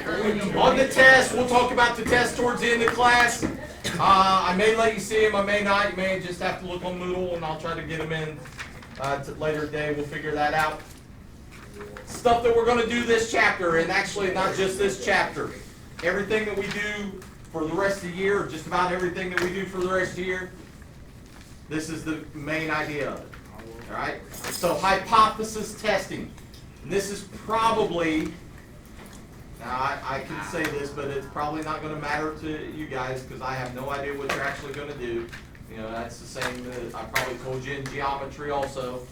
On the test, we'll talk about the test towards the end of class. I may let you see them, I may not. You may just have to look on Moodle, and I'll try to get them in later today. We'll figure that out. Stuff that we're going to do this chapter, and actually not just this chapter. Everything that we do for the rest of the year, or just about everything that we do for the rest of the year, this is the main idea of it. All right? So hypothesis testing. And this is probably, now I can say this, but it's probably not going to matter to you guys because I have no idea what you're actually going to do. You know, that's the same that I probably told you in geometry also.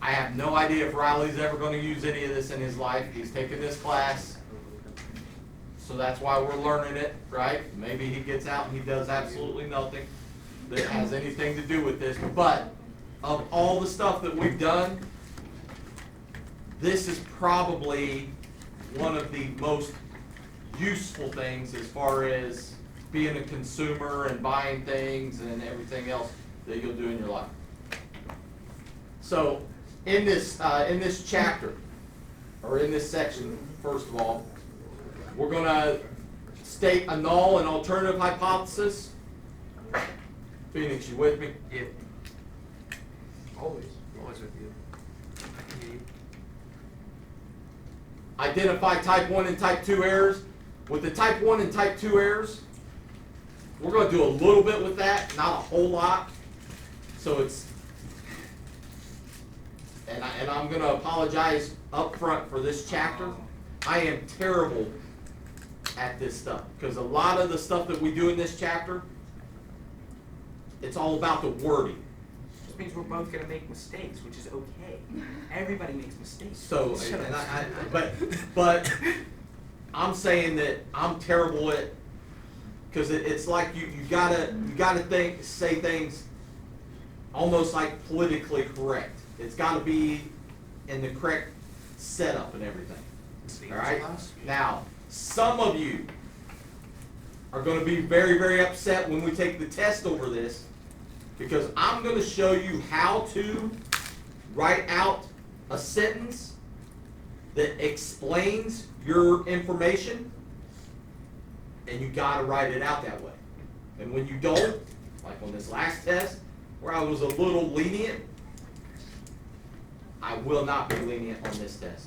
I have no idea if Riley's ever going to use any of this in his life. He's taking this class, so that's why we're learning it, right? Maybe he gets out and he does absolutely nothing that has anything to do with this. But of all the stuff that we've done, this is probably one of the most useful things as far as being a consumer and buying things and everything else that you'll do in your life. So in this chapter, or in this section, first of all, we're going to state a null and alternative hypothesis. Phoenix, you with me? Yeah. Always with you. I can hear you. Identify type 1 and type 2 errors. With the type 1 and type 2 errors, we're going to do a little bit with that, not a whole lot. So it's, and I'm going to apologize up front for this chapter. I am terrible at this stuff because a lot of the stuff that we do in this chapter, it's all about the wording. Which means we're both going to make mistakes, which is okay. Everybody makes mistakes. So, but I'm saying that I'm terrible at, because it's like you gotta say things almost like politically correct. It's got to be in the correct setup and everything. All right. Now, some of you are going to be very, very upset when we take the test over this, because I'm going to show you how to write out a sentence that explains your information, and you got to write it out that way. And when you don't, like on this last test, where I was a little lenient, I will not be lenient on this test.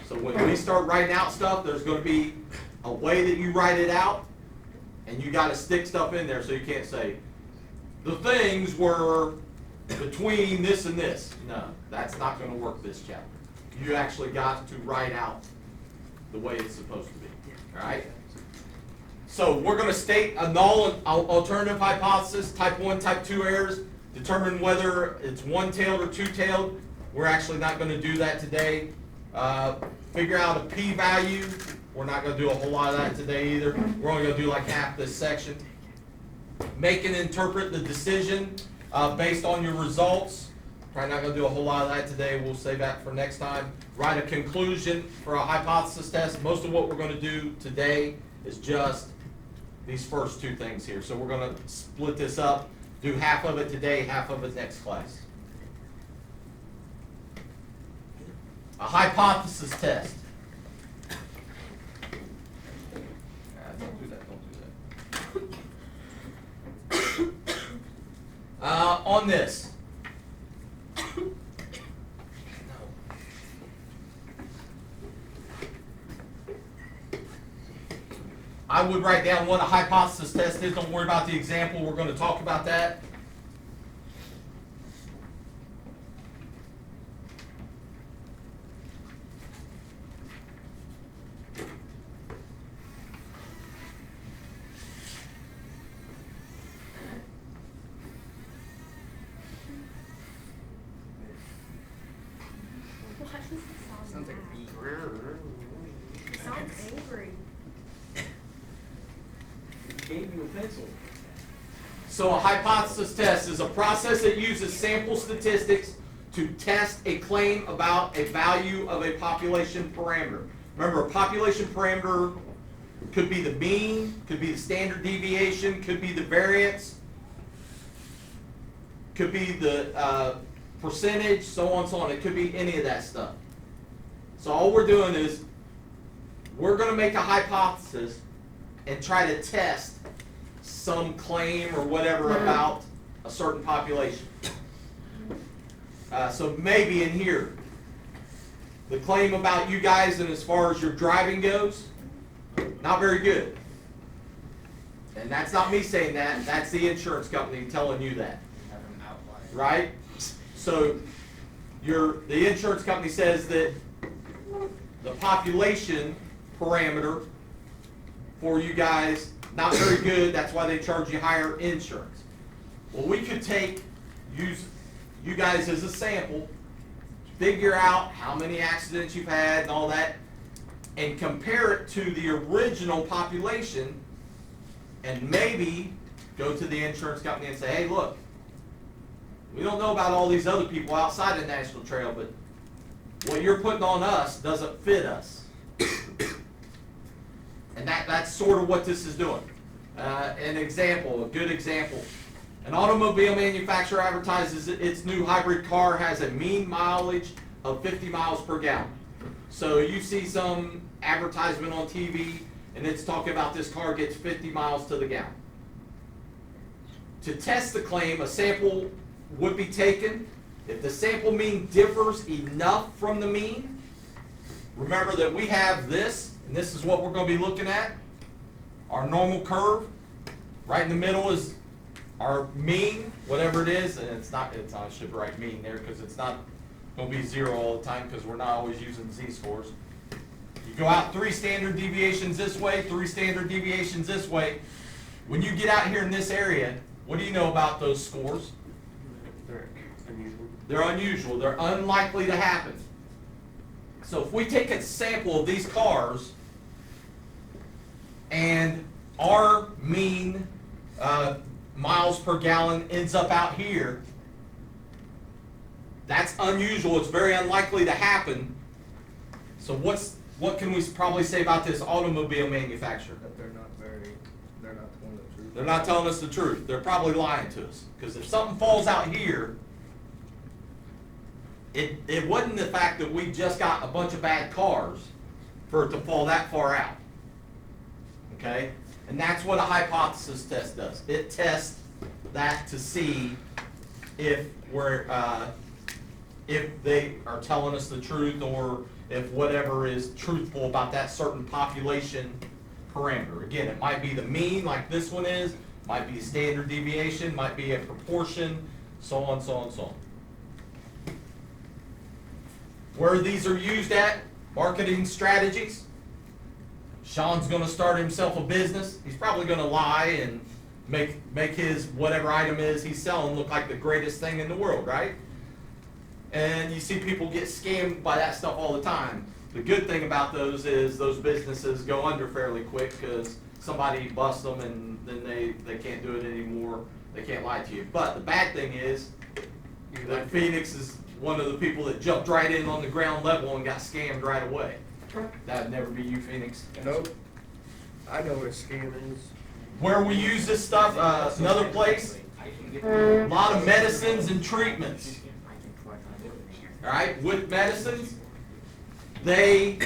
So when we start writing out stuff, there's going to be a way that you write it out, and you got to stick stuff in there so you can't say, the things were between this and this. No, that's not going to work this chapter. You actually got to write out the way it's supposed to be. All right? So we're going to state a null and alternative hypothesis, type 1, type 2 errors, determine whether it's one-tailed or two-tailed. We're actually not going to do that today. Figure out a p-value. We're not going to do a whole lot of that today either. We're only going to do like half this section. Make and interpret the decision based on your results. Probably not going to do a whole lot of that today. We'll save that for next time. Write a conclusion for a hypothesis test. Most of what we're going to do today is just these first two things here. So we're going to split this up, do half of it today, half of it next class. A hypothesis test. Don't do that, don't do that. On this. I would write down what a hypothesis test is. Don't worry about the example. We're going to talk about that. Sounds like a bee. Sounds angry. Gave you a pencil. So a hypothesis test is a process that uses sample statistics to test a claim about a value of a population parameter. Remember, a population parameter could be the mean, could be the standard deviation, could be the variance, could be the percentage, so on and so on. It could be any of that stuff. So all we're doing is we're going to make a hypothesis and try to test some claim or whatever about a certain population. So maybe in here, the claim about you guys and as far as your driving goes, not very good. And that's not me saying that, that's the insurance company telling you that. Right? So the insurance company says that the population parameter for you guys, not very good, that's why they charge you higher insurance. Well, we could use you guys as a sample, figure out how many accidents you've had and all that, and compare it to the original population, and maybe go to the insurance company and say, hey, look, we don't know about all these other people outside of National Trail, but what you're putting on us doesn't fit us. And that's sort of what this is doing. An example, a good example. An automobile manufacturer advertises its new hybrid car has a mean mileage of 50 miles per gallon. So you see some advertisement on TV and it's talking about this car gets 50 miles to the gallon. To test the claim, a sample would be taken. If the sample mean differs enough from the mean, remember that we have this, and this is what we're going to be looking at. Our normal curve, right in the middle is our mean, whatever it is, and I should write mean there because it's not going to be 0 all the time because we're not always using z-scores. You go out 3 standard deviations this way, 3 standard deviations this way. When you get out here in this area, what do you know about those scores? They're unusual. They're unusual. They're unlikely to happen. So if we take a sample of these cars and our mean miles per gallon ends up out here, that's unusual. It's very unlikely to happen. So what can we probably say about this automobile manufacturer? That they're not telling the truth. They're not telling us the truth. They're probably lying to us. Because if something falls out here, it wasn't the fact that we just got a bunch of bad cars for it to fall that far out. Okay? And that's what a hypothesis test does. It tests that to see if they are telling us the truth or if whatever is truthful about that certain population parameter. Again, it might be the mean like this one is, might be a standard deviation, might be a proportion, so on, so on, so on. Where these are used at, marketing strategies. Sean's going to start himself a business. He's probably going to lie and make his whatever item is he's selling look like the greatest thing in the world, right? And you see people get scammed by that stuff all the time. The good thing about those is those businesses go under fairly quick because somebody busts them and then they can't do it anymore. They can't lie to you. But the bad thing is that Phoenix is one of the people that jumped right in on the ground level and got scammed right away. That'd never be you, Phoenix. Nope. I know what a scam is. Where we use this stuff, another place, a lot of medicines and treatments. All right, with medicines, they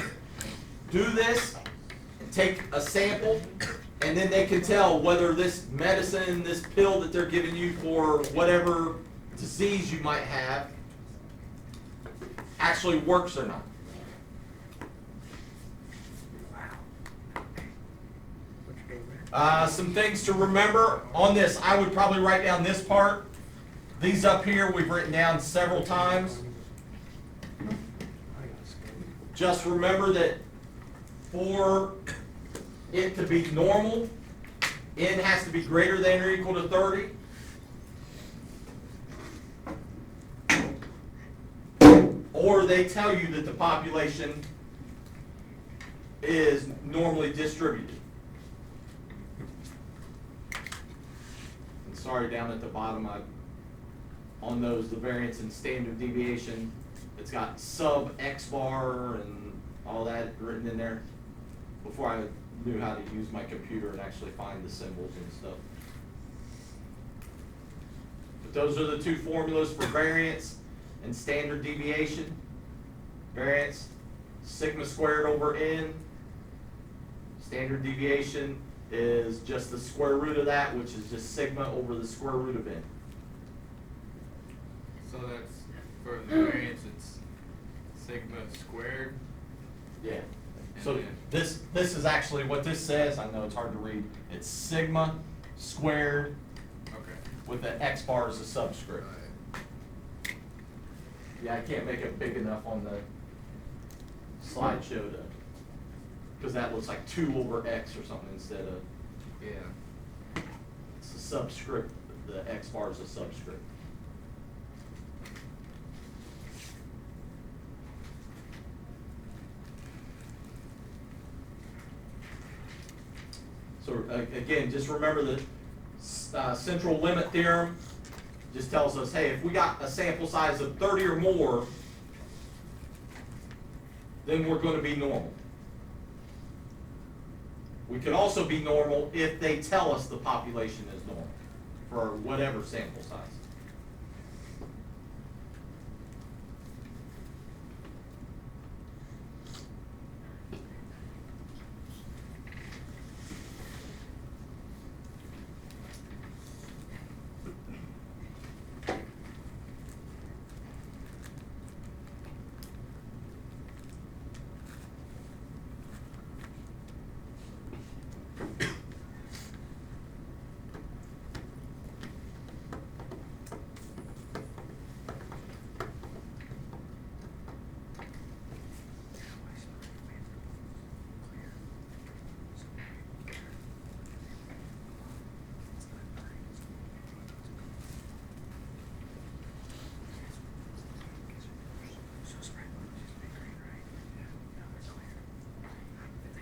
do this and take a sample, and then they can tell whether this medicine, this pill that they're giving you for whatever disease you might have, actually works or not. Some things to remember on this. I would probably write down this part. These up here we've written down several times. Just remember that for it to be normal, n has to be greater than or equal to 30. Or they tell you that the population is normally distributed. And sorry, down at the bottom, on those, the variance and standard deviation, it's got sub X bar and all that written in there before I knew how to use my computer and actually find the symbols and stuff. But those are the two formulas for variance and standard deviation. Variance, sigma squared over n. Standard deviation is just the square root of that, which is just sigma over the square root of n. So that's, for the variance, it's sigma squared. Yeah. And So then- this is actually what this says. I know it's hard to read. It's sigma squared Okay. with the x bar as a subscript. Yeah, I can't make it big enough on the slideshow to, because that looks like 2 over x or something instead of, Yeah. it's a subscript, the x bar is a subscript. So again, just remember the central limit theorem just tells us, hey, if we got a sample size of 30 or more, then we're going to be normal. We can also be normal if they tell us the population is normal for whatever sample size.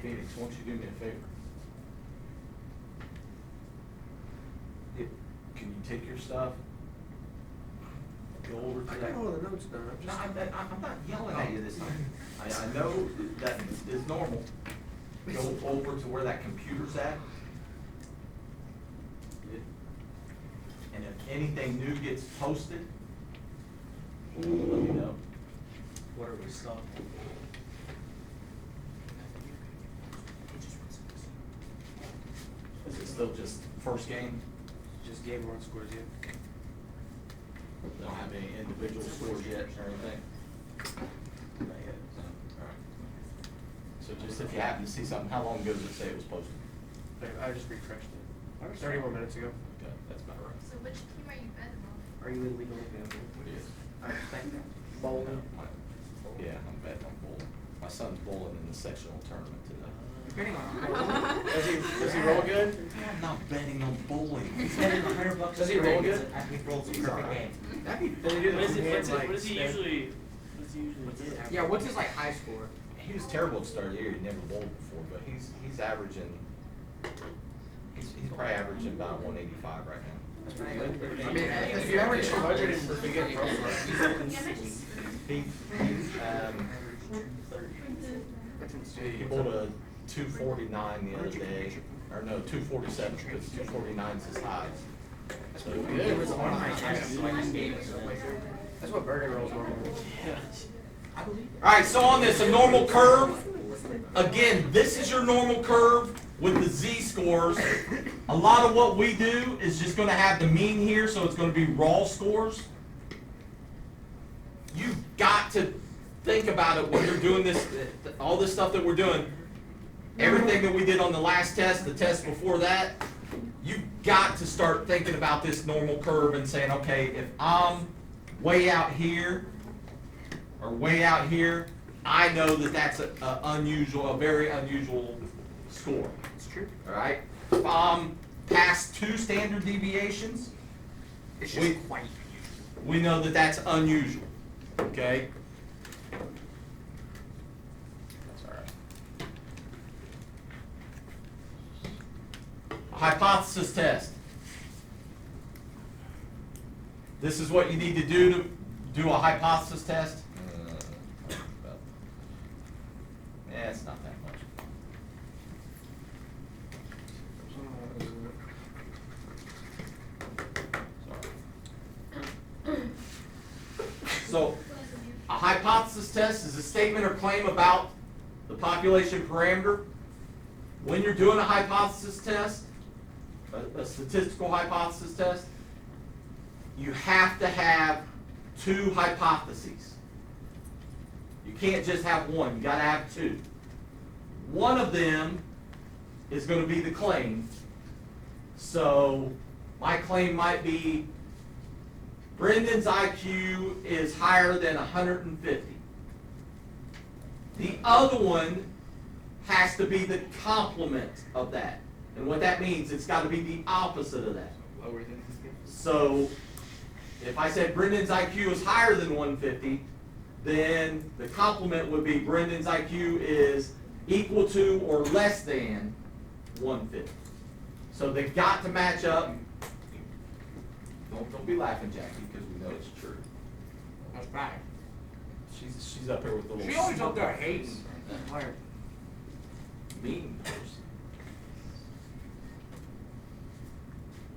Phoenix, won't you do me a favor? Can you take your stuff? Go over to I that. got all the notes done. I'm No, just. I'm not yelling at you this time. I know that is normal. Go over to where that computer's at. And if anything new gets posted, let me know. What are we stopping? Is it still just first game? Just game 1 scores yet. They don't have any individual scores yet or anything? Not yet. Alright. So just if you happen to see something, how long ago does it say it was posted? I just refreshed it. 30 more minutes ago. Okay, that's about right. So which team are you betting on? Are you illegal? What is? Bowling. Yeah, I'm betting on bowling. My son's bowling in the sectional tournament today. Depending on. Does he roll good? I'm not betting on bowling. He's getting $100. Does he roll a good? He rolls a perfect game. That'd be. Does he do What is the it, hand, what does he spin? usually do? Yeah, what's his like high score? He was terrible at the start of the year. He'd never bowled before, but he's averaging. He's probably averaging about 185 right now. I mean, If you average 200 and you get pro He bowled a 249 the other day, or no, 247 because 249 is his highs. So It was on my chest, so I just gave it. That's what Bergen rolls normally. I believe it. all right, so on this, a normal curve. Again, this is your normal curve with the z-scores. A lot of what we do is just going to have the mean here, so it's going to be raw scores. You've got to think about it when you're doing this, all this stuff that we're doing. Everything that we did on the last test, the test before that, you've got to start thinking about this normal curve and saying, okay, if I'm way out here or way out here, I know that that's a very unusual score. It's true. All right. If I'm past 2 standard deviations, It's We- just quite unusual. we know that that's unusual. Okay. That's all right. Hypothesis test. This is what you need to do a hypothesis test. Yeah, it's not that much. Sorry. So, a hypothesis test is a statement or claim about the population parameter. when you're doing a hypothesis test, a statistical hypothesis test, you have to have two hypotheses. You can't just have one, you gotta have two. One of them is gonna be the claim. So my claim might be Brendan's IQ is higher than 150. The other one has to be the complement of that. And what that means, it's got to be the opposite of that. Lower than his gift. So if I said Brendan's IQ is higher than 150, then the complement would be Brendan's IQ is equal to or less than 150. So they got to match up. Don't be laughing, Jackie, because we know it's true. That's bad. She's up here with the little. She always up there hating. Mean person.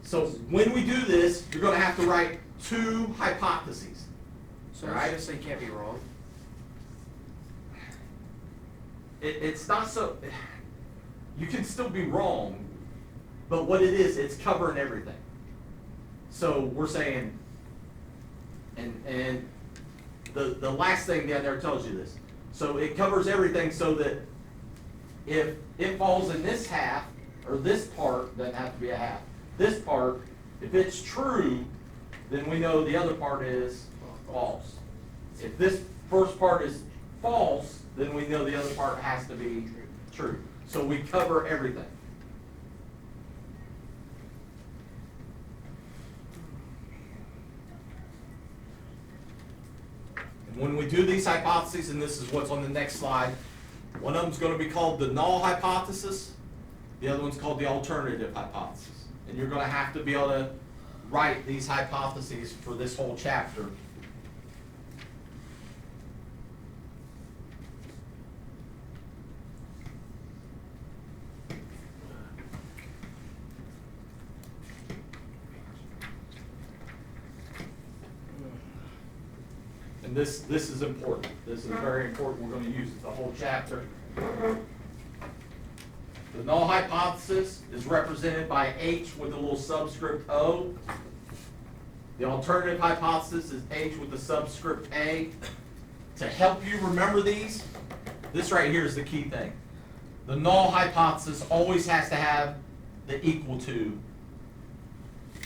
So when we do this, you're going to have to write two hypotheses. So Alright. let's just say can't be wrong. It's not so. You can still be wrong, but what it is, it's covering everything. So we're saying, and the last thing down there tells you this. So it covers everything so that if it falls in this half, or this part, doesn't have to be a half, this part, if it's true, then we know the other part is false. If this first part is false, then we know the other part has to be true. So we cover everything. And when we do these hypotheses, and this is what's on the next slide, one of them's going to be called the null hypothesis, the other one's called the alternative hypothesis. And you're going to have to be able to write these hypotheses for this whole chapter. And this is important. This is very important. We're going to use it the whole chapter. The null hypothesis is represented by H with a little subscript O. The alternative hypothesis is H with the subscript A. To help you remember these, this right here is the key thing. The null hypothesis always has to have the equal to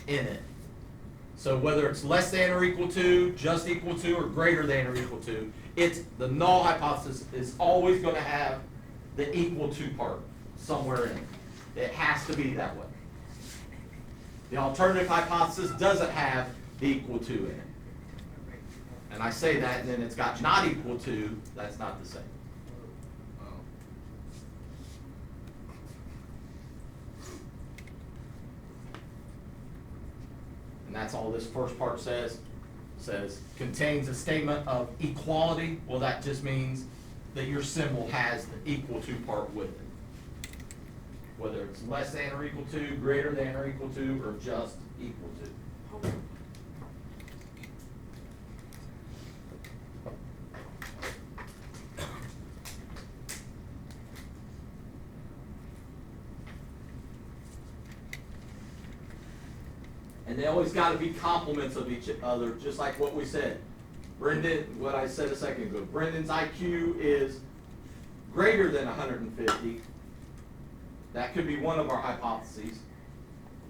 in it. So whether it's less than or equal to, just equal to, or greater than or equal to, it's the null hypothesis is always going to have the equal to part somewhere in it. It has to be that way. The alternative hypothesis doesn't have the equal to in it. And I say that, and then it's got not equal to, that's not the same. And that's all this first part says. Says contains a statement of equality. Well, that just means that your symbol has the equal to part with it. Whether it's less than or equal to, greater than or equal to, or just equal to. And they always got to be complements of each other, just like what we said. Brendan, what I said a second ago, Brendan's IQ is greater than 150. That could be one of our hypotheses.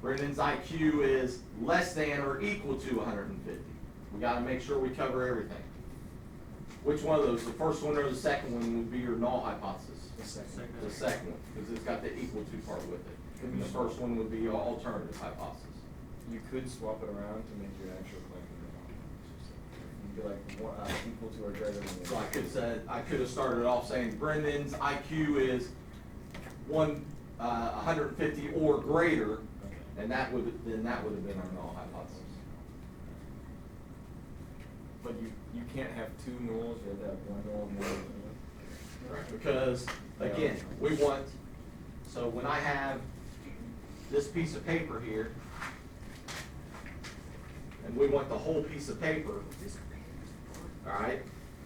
Brendan's IQ is less than or equal to 150. We got to make sure we cover everything. Which one of those, the first one or the second one, would be your null hypothesis? The second. The second one, because it's got the equal to part with it. And the first one would be your alternative hypothesis. You could swap it around to make your actual claim. You could like one, equal to or greater than. So I could have started off saying Brendan's IQ is 150 or greater, Okay. and that would have been our null hypothesis. But you can't have two nulls, you have to have one null and one null. Right. Because again, we want, so when I have this piece of paper here, and we want the whole piece of paper, all right?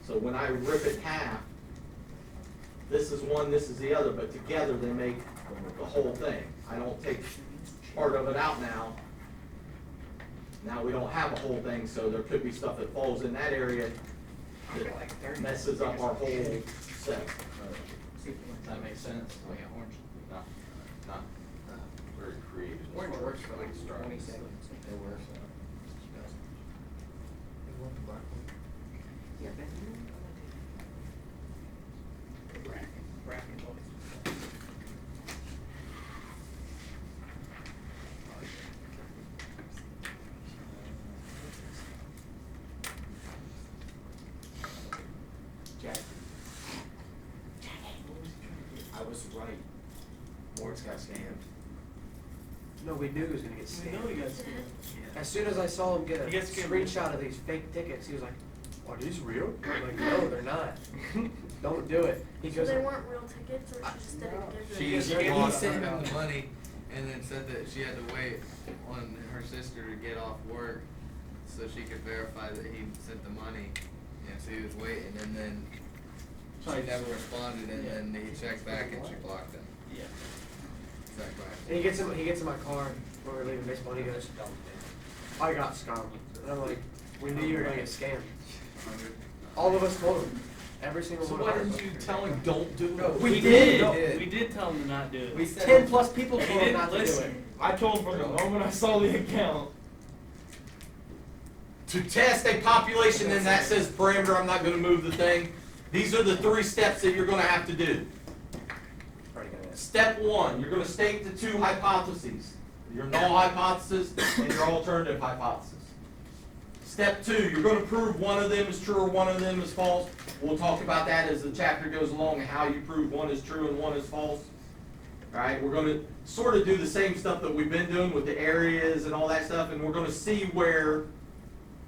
So when I rip it in half, this is one, this is the other, but together they make the whole thing. I don't take part of it out now. Now we don't have a whole thing, so there could be stuff that falls in that area that messes up our whole set. Does that make sense? Oh, yeah, orange. Not very creative. Orange works for like 20 seconds. It works. Yeah, but bracket boys. Jack. I was right. Morris got scammed. No, we knew he was gonna get We know he scammed. got scammed. As soon as I saw him get a He gets scammed. screenshot of these fake tickets, he was like, "Are these real?" I'm like, "No, they're not. Don't do it." He So goes, they weren't real tickets, or she just didn't give them? She's Yeah, He gone. sent him the money and then said that she had to wait on her sister to get off work so she could verify that he sent the money. And so he was waiting and then she never responded and then he checked back and she blocked him. Yeah. Exactly. and he gets in my car when we're leaving baseball. And he goes, "I got scammed." And I'm like, "We knew you were gonna get scammed." All of us told him. Every single So one why of us. didn't you tell him don't do No, it? we did. No, did. we did tell him to not do it. We said- 10+ people He told him didn't not to do it. listen. I told him from the moment I saw the account. To test a population, and that says parameter, I'm not gonna move the thing. These are the 3 steps that you're gonna have to do. Already got it. Step 1, you're gonna state the 2 hypotheses. Your null hypothesis and your alternative hypothesis. Step 2, you're gonna prove one of them is true or one of them is false. We'll talk about that as the chapter goes along and how you prove one is true and one is false. Alright, we're gonna sort of do the same stuff that we've been doing with the areas and all that stuff, and we're gonna see where,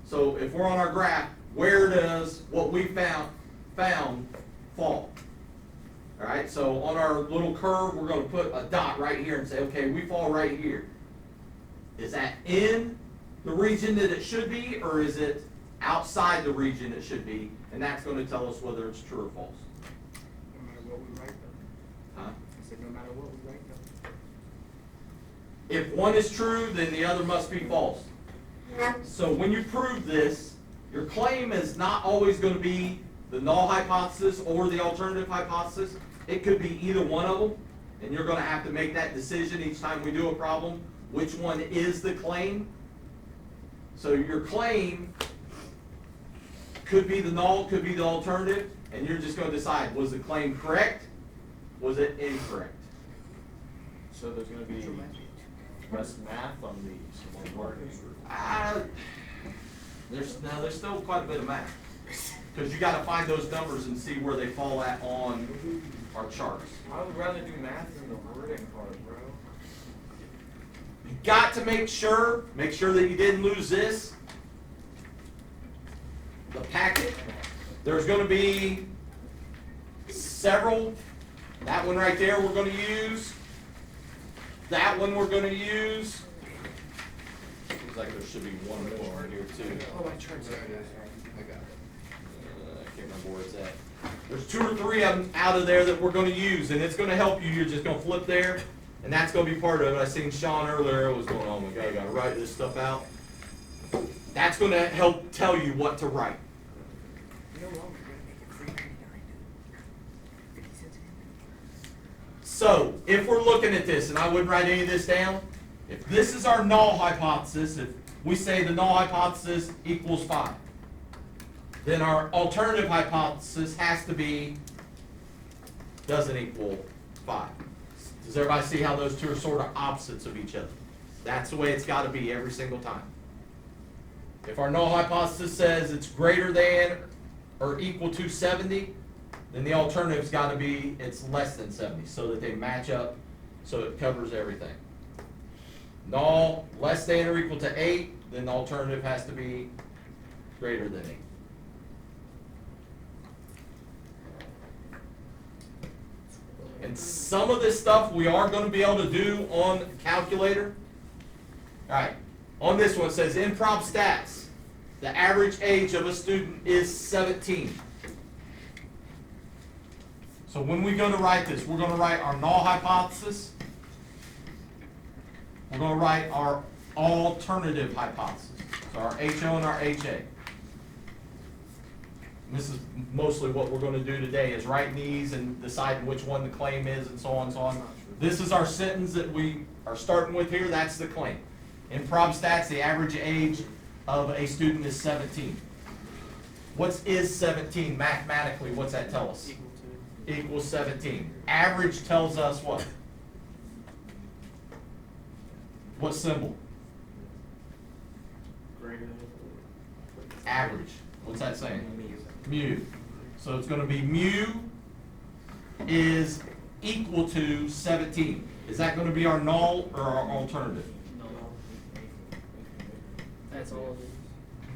so if we're on our graph, where does what we found fall? Alright, so on our little curve, we're gonna put a dot right here and say, okay, we fall right here. Is that in the region that it should be, or is it outside the region it should be? And that's gonna tell us whether it's true or false. No matter what we write though. Huh? I said no matter what we write though. If one is true, then the other must be false. So when you prove this, your claim is not always gonna be the null hypothesis or the alternative hypothesis. It could be either one of them, and you're gonna have to make that decision each time we do a problem, which one is the claim. So your claim could be the null, could be the alternative, and you're just gonna decide, was the claim correct? Was it incorrect? So there's gonna be less math on these, more wording. There's still quite a bit of math. Because you gotta find those numbers and see where they fall at on our charts. I would rather do math than the wording part, bro. You got to make sure that you didn't lose this. The packet, there's gonna be several. That one right there we're gonna use. That one we're gonna use. Seems like there should be one more here too. Oh, my chart's There there. it is. I got it. I can't remember where it's at. There's 2 or 3 of them out of there that we're gonna use, and it's gonna help you. You're just gonna flip there, and that's gonna be part of it. I seen Sean earlier, I was going, oh my God, I gotta write this stuff out. That's gonna help tell you what to write. No longer gonna make it free 50 cents. So, if we're looking at this, and I wouldn't write any of this down, if this is our null hypothesis, if we say the null hypothesis equals 5, then our alternative hypothesis has to be, doesn't equal 5. Does everybody see how those two are sort of opposites of each other? That's the way it's got to be every single time. If our null hypothesis says it's greater than or equal to 70, then the alternative's got to be it's less than 70, so that they match up, so it covers everything. Null less than or equal to 8, then the alternative has to be greater than 8. And some of this stuff we are going to be able to do on the calculator. All right, on this one it says in prob stats, the average age of a student is 17. So when we go to write this, we're gonna write our null hypothesis. We're gonna write our alternative hypothesis. So our HO and our HA. And this is mostly what we're gonna do today, is writing these and deciding which one the claim is and so on and so on. This is our sentence that we are starting with here, that's the claim. In prob stats, the average age of a student is 17. What is 17 mathematically? What's that tell us? Equals 17. Average tells us what? What symbol? Average. What's that saying? Mu. So it's going to be mu is equal to 17. Is that going to be our null or our alternative? That's all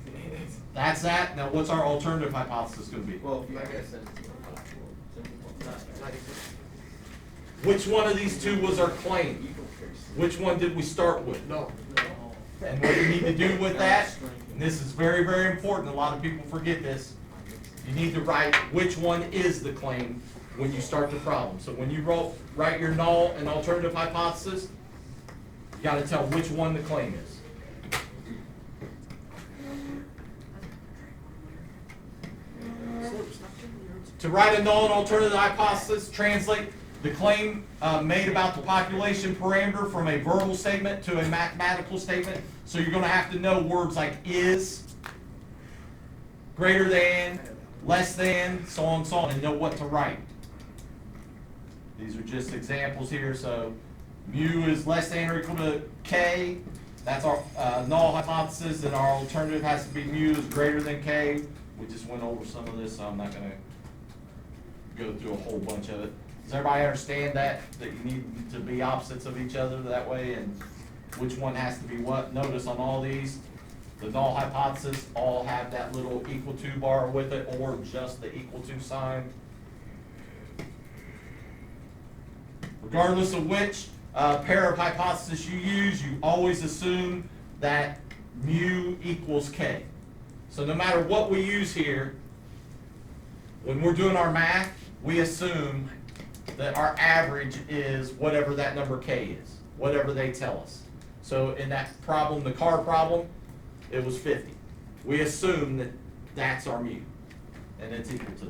it is. That's that. Now what's our alternative hypothesis going to be? Well, if you have Which one of these two was our claim? Which one did we start with? No. And what you need to do with that, and this is very, very important, a lot of people forget this, you need to write which one is the claim when you start the problem. So when you write your null and alternative hypothesis, you gotta tell which one the claim is. To write a null and alternative hypothesis, translate the claim made about the population parameter from a verbal statement to a mathematical statement. So you're going to have to know words like is, greater than, less than, so on and so on, and know what to write. These are just examples here. So mu is less than or equal to k. That's our null hypothesis, and our alternative has to be mu is greater than k. We just went over some of this, so I'm not going to go through a whole bunch of it. Does everybody understand that you need to be opposites of each other that way, and which one has to be what? Notice on all these, the null hypothesis all have that little equal to bar with it, or just the equal to sign. Regardless of which pair of hypothesis you use, you always assume that mu equals k. So no matter what we use here, when we're doing our math, we assume that our average is whatever that number k is, whatever they tell us. So in that problem, the car problem, it was 50. We assume that that's our mu, and it's equal to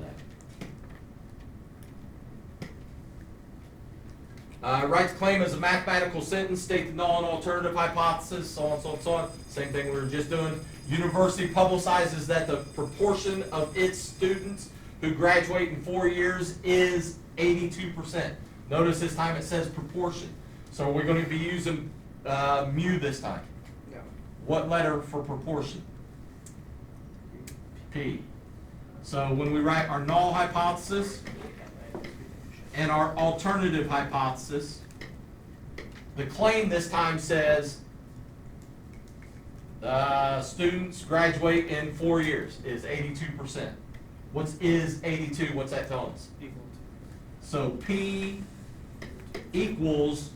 that. Write the claim as a mathematical sentence, state the null and alternative hypothesis, so on, so on, so on. Same thing we were just doing. University publicizes that the proportion of its students who graduate in 4 years is 82%. Notice this time it says proportion. So we're going to be using mu this time. No. What letter for proportion? P. So when we write our null hypothesis and our alternative hypothesis, the claim this time says students graduate in 4 years is 82%. What is 82? What's that telling us? So P equals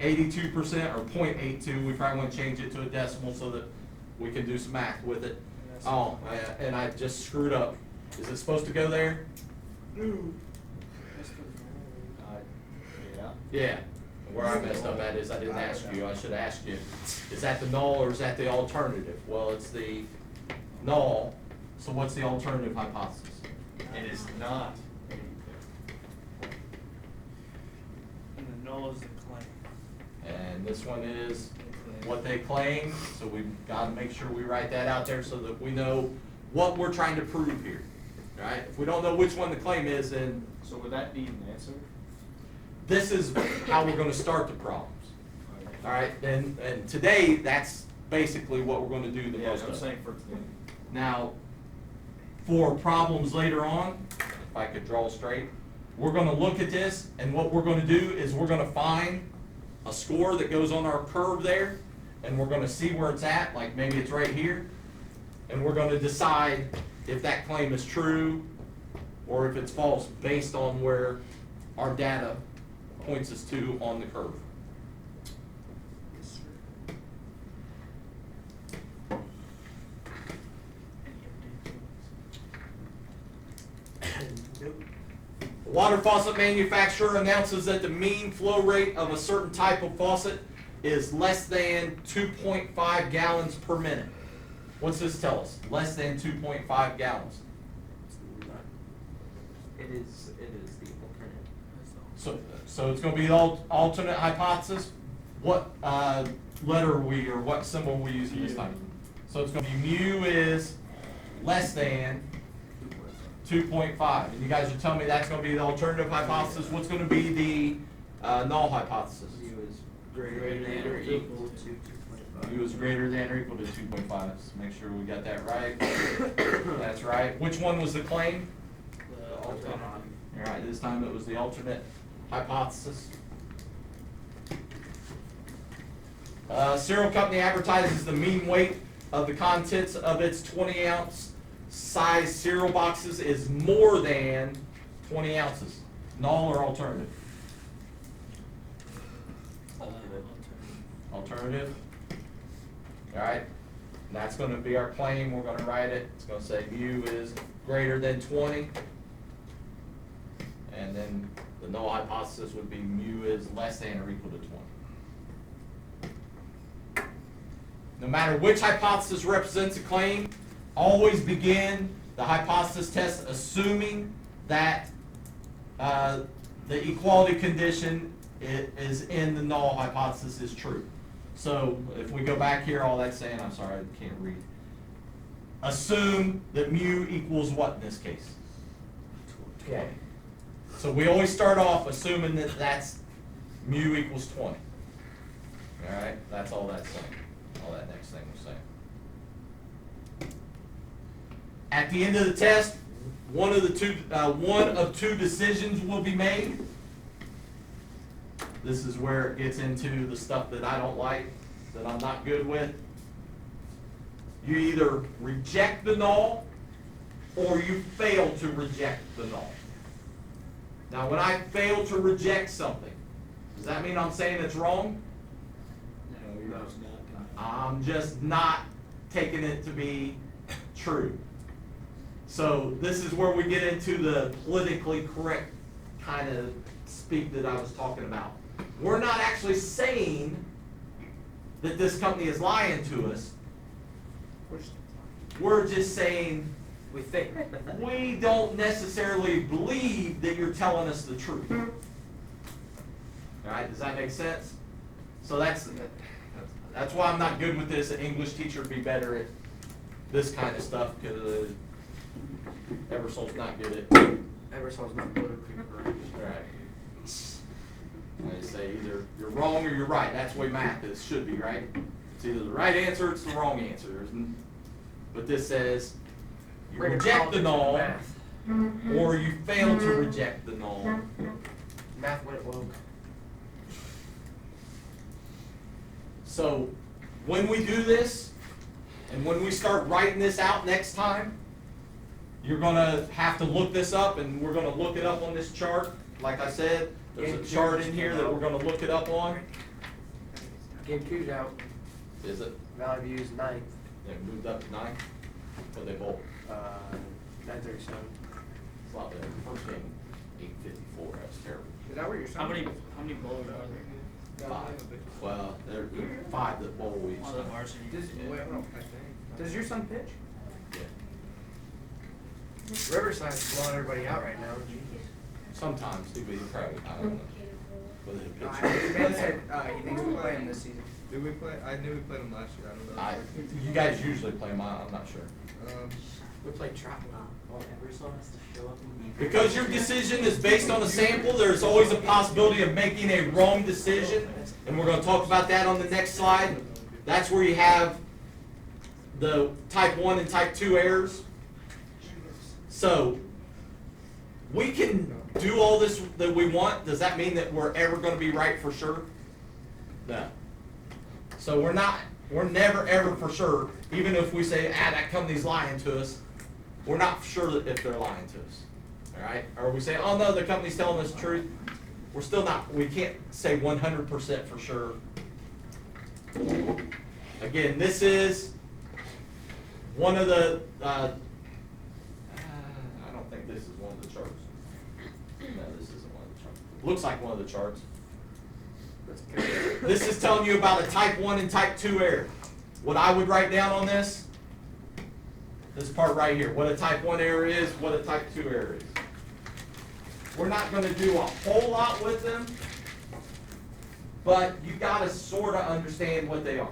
82% or 0.82. We probably want to change it to a decimal so that we can do some math with it. Oh, and I just screwed up. Is it supposed to go there? Yeah. Yeah. Where I messed up at is I didn't ask you. I should have asked you. Is that the null or is that the alternative? Well, it's the null. So what's the alternative hypothesis? It is not. And the null is the claim. And this one is what they claim. So we've got to make sure we write that out there so that we know what we're trying to prove here. All right? If we don't know which one the claim is, then So would that be an answer? this is how we're going to start the problems. All right? And today, that's basically what we're going to do the Yeah, most I'm of. saying for today. Now, for problems later on, if I could draw straight, we're going to look at this, and what we're going to do is we're going to find a score that goes on our curve there, and we're going to see where it's at, like maybe it's right here, and we're going to decide if that claim is true or if it's false based on where our data points us to on the curve. water faucet manufacturer announces that the mean flow rate of a certain type of faucet is less than 2.5 gallons per minute. What's this tell us? Less than 2.5 gallons. It is the alternative. So it's going to be the alternate hypothesis. What letter are we, or what symbol are we using this time? So it's going to be mu is less than 2.5. And you guys are telling me that's going to be the alternative hypothesis. What's going to be the null hypothesis? Mu is greater than or equal to 2.5. Mu is greater than or equal to 2.5. Let's make sure we got that right. That's right. Which one was the claim? The alternate. All right, this time it was the alternate hypothesis. Cereal company advertises the mean weight of the contents of its 20-ounce size cereal boxes is more than 20 ounces. Null or alternative? Alternative. All right, and that's going to be our claim. We're going to write it. It's going to say mu is greater than 20. And then the null hypothesis would be mu is less than or equal to 20. No matter which hypothesis represents a claim, always begin the hypothesis test assuming that the equality condition is in the null hypothesis is true. So if we go back here, all that's saying, I'm sorry, I can't read. Assume that mu equals what in this case? 20. So we always start off assuming that that's mu equals 20. All right, that's all that's saying. All that next thing we're saying. At the end of the test, one of two decisions will be made. This is where it gets into the stuff that I don't like, that I'm not good with. You either reject the null or you fail to reject the null. Now, when I fail to reject something, does that mean I'm saying it's wrong? No, you're just not. I'm just not taking it to be true. So this is where we get into the politically correct kind of speak that I was talking about. We're not actually saying that this company is lying to us. We're just saying We think. we don't necessarily believe that you're telling us the truth. All right, does that make sense? So that's why I'm not good with this. An English teacher would be better at this kind of stuff because Ebersole's not good at. Ebersole's not politically correct. All right. I say either you're wrong or you're right. That's the way math is, should be, right? It's either the right answer or it's the wrong answer. But this says you Bring reject the null math. or you fail to reject the null. Math went woke. So when we do this and when we start writing this out next time, you're going to have to look this up, and we're going to look it up on this chart. Like I said, there's a chart in here that we're going to look it up on. Game 2's out. Is it? Valley View's 9th. They moved up to 9? But they both. 9:37. It's a lot better. First game, 8:54. That was terrible. Is that where you're How many bowlers are there? 5. Well, there are 5 that bowl each. On the varsity. Does your son pitch? Yeah. Riverside's blowing everybody out right now. Sometimes he probably, I don't know. But they No, pitch. Ben said he thinks we'll play him this season. Did we play? I knew we played them last year. I don't know. You guys usually play mine. I'm not sure. We played Trout. Well, Ebersole has to show up and be. Because your decision is based on a sample, there's always a possibility of making a wrong decision, and we're going to talk about that on the next slide. That's where you have the type 1 and type 2 errors. So, we can do all this that we want. Does that mean that we're ever going to be right for sure? No. So we're never ever for sure, even if we say, that company's lying to us, we're not sure that if they're lying to us. All right? Or we say, oh no, the company's telling us the truth. We're still not, we can't say 100% for sure. Again, this is one of the, I don't think this is one of the charts. No, Looks like one of the charts. That's good. This is telling you about a type 1 and type 2 error. What I would write down on this part right here, what a type 1 error is, what a type 2 error is. We're not going to do a whole lot with them, but you got to sort of understand what they are.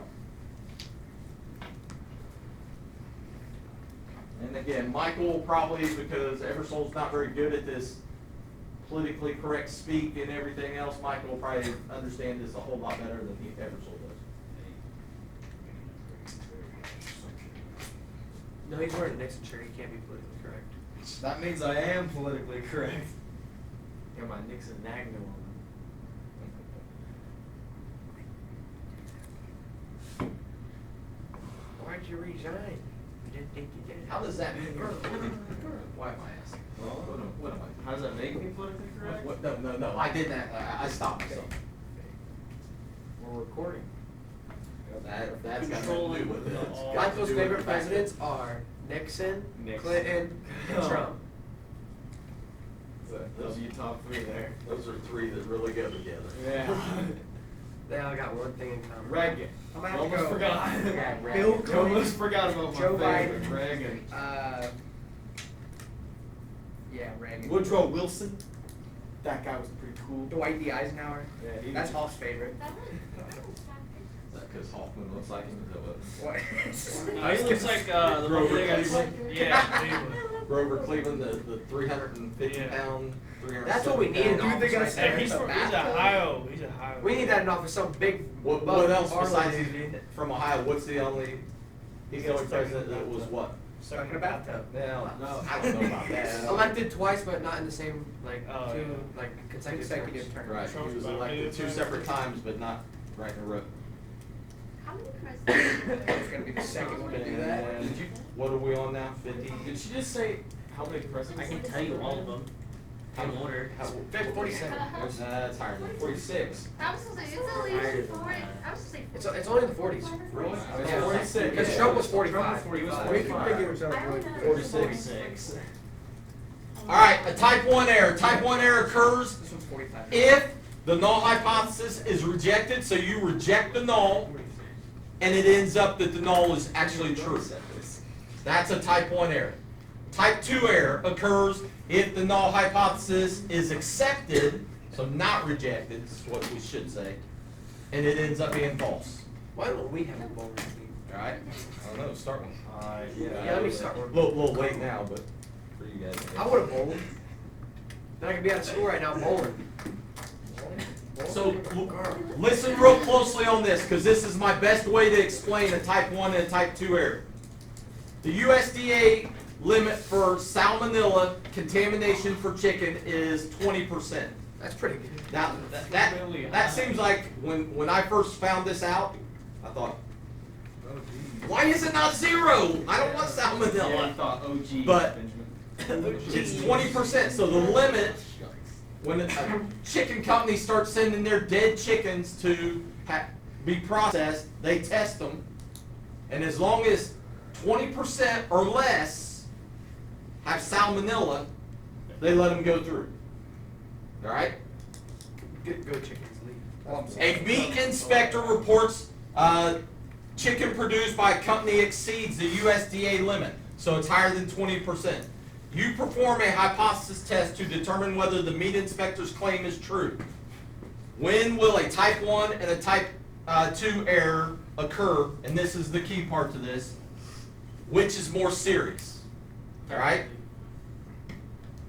And again, Michael probably, because Ebersole's not very good at this politically correct speak and everything else, Michael will probably understand this a whole lot better than Ebersole does. No, he's wearing a Nixon shirt. He can't be politically correct. That means I am politically correct. Got my Nixon Nagno on. Why'd you resign? I didn't think you did. How does that mean? Why am I asking? Well, What am I? How does that make me politically correct? No, I didn't, I stopped myself. We're recording. That's got nothing to do with it. It's got to Michael's do with favorite the fact that- presidents are Nixon, Nixon. Clinton, and Oh. Trump. W top 3 there. Those are three that really go together. Yeah. They all got one thing in common. Reagan. I'm gonna have to Almost go. forgot. Yeah, Bill Reagan. Clinton. Almost forgot about my Joe favorite, Biden. Reagan. Yeah, Reagan. Woodrow Wilson. That guy was pretty cool. Dwight D. Eisenhower. Yeah, he That's was- Hoff's favorite. That one, Is that because Hoffman looks like him? Is that what? What? He looks like the one Grover thing I Cleveland. yeah, Cleveland. Grover Cleveland, the 350 Yeah. pound, 370 That's what we need in pound. office right Hey, there. he's Ohio. He's Ohio. We need that in office. Some big. What buff else Harley besides dude. he's from Ohio? What's the only? He's the only president that was what? Stuck in a bathtub. No, No, I don't know about that. Elected twice, but not in the same Oh, two yeah. consecutive terms. Right, he Trump's was about elected to two be separate president. times, but not right in a row. how many presidents? It's gonna be the second one to do that. And- Did you? What are we on now? 50. Did she just say how many presidents? I can tell you all of them. In order. 47. That's higher than 46. I was supposed to say, it's at least 40, I was supposed to say. It's only in the 40s. Really? Yeah, 46. Because Trump was 45. He was We can 45. figure himself I only know 46. All right, a type 1 error. Type 1 error occurs This one's 45. if the null hypothesis is rejected, so you reject the null, and it ends up that the null is actually true. That's a type 1 error. Type 2 error occurs if the null hypothesis is accepted, so not rejected, is what we should say, and it ends up being false. Why don't we have a bowling team? All right? I don't know, start one. Yeah, let me start one. Little late now, but for you guys. I would have bowled. Then I could be out of school right now bowling. So, listen real closely on this, because this is my best way to explain a type 1 and a type 2 error. The USDA limit for salmonella contamination for chicken is 20%. That's pretty good. Now, that seems like, when I first found this out, I thought, why is it not 0? I don't want Yeah, I salmonella. thought OG But- Benjamin. It's 20%, so the limit, when a chicken company starts sending their dead chickens to be processed, they test them, and as long as 20% or less have salmonella, they let them go through. All right? Good go chickens leave. A meat inspector reports chicken produced by a company exceeds the USDA limit, so it's higher than 20%. You perform a hypothesis test to determine whether the meat inspector's claim is true. When will a type 1 and a type 2 error occur? And this is the key part to this. Which is more serious? All right?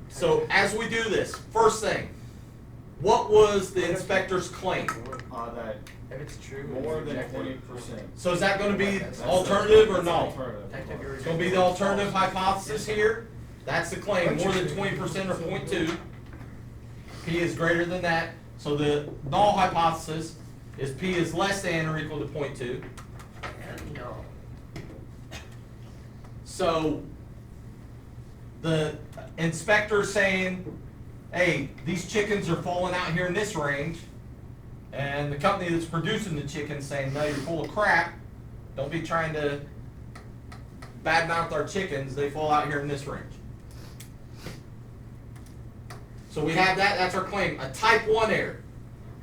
So as we do this, first thing, what was the inspector's claim? That If it's true, more it's than rejected. 20%. So is that going to be alternative or no? Alternative. It's going to be the alternative hypothesis here. That's the claim, more than 20% or 0.2. P is greater than that. So the null hypothesis is P is less than or equal to 0.2. No. So the inspector's saying, hey, these chickens are falling out here in this range. And the company that's producing the chickens saying, no, you're full of crap. Don't be trying to badmouth our chickens. They fall out here in this range. So we have that, that's our claim, a type 1 error.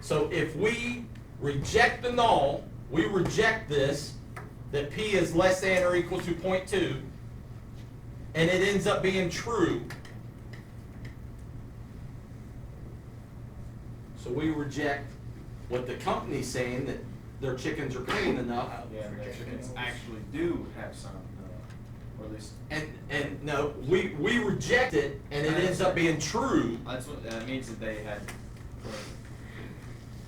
So if we reject the null, we reject this, that P is less than or equal to 0.2, and it ends up being true. So we reject what the company's saying, that their chickens are clean enough. Yeah, and their chickens actually do have some, or at least. And no, we reject it, and it ends up being true. That's what, that means that they had.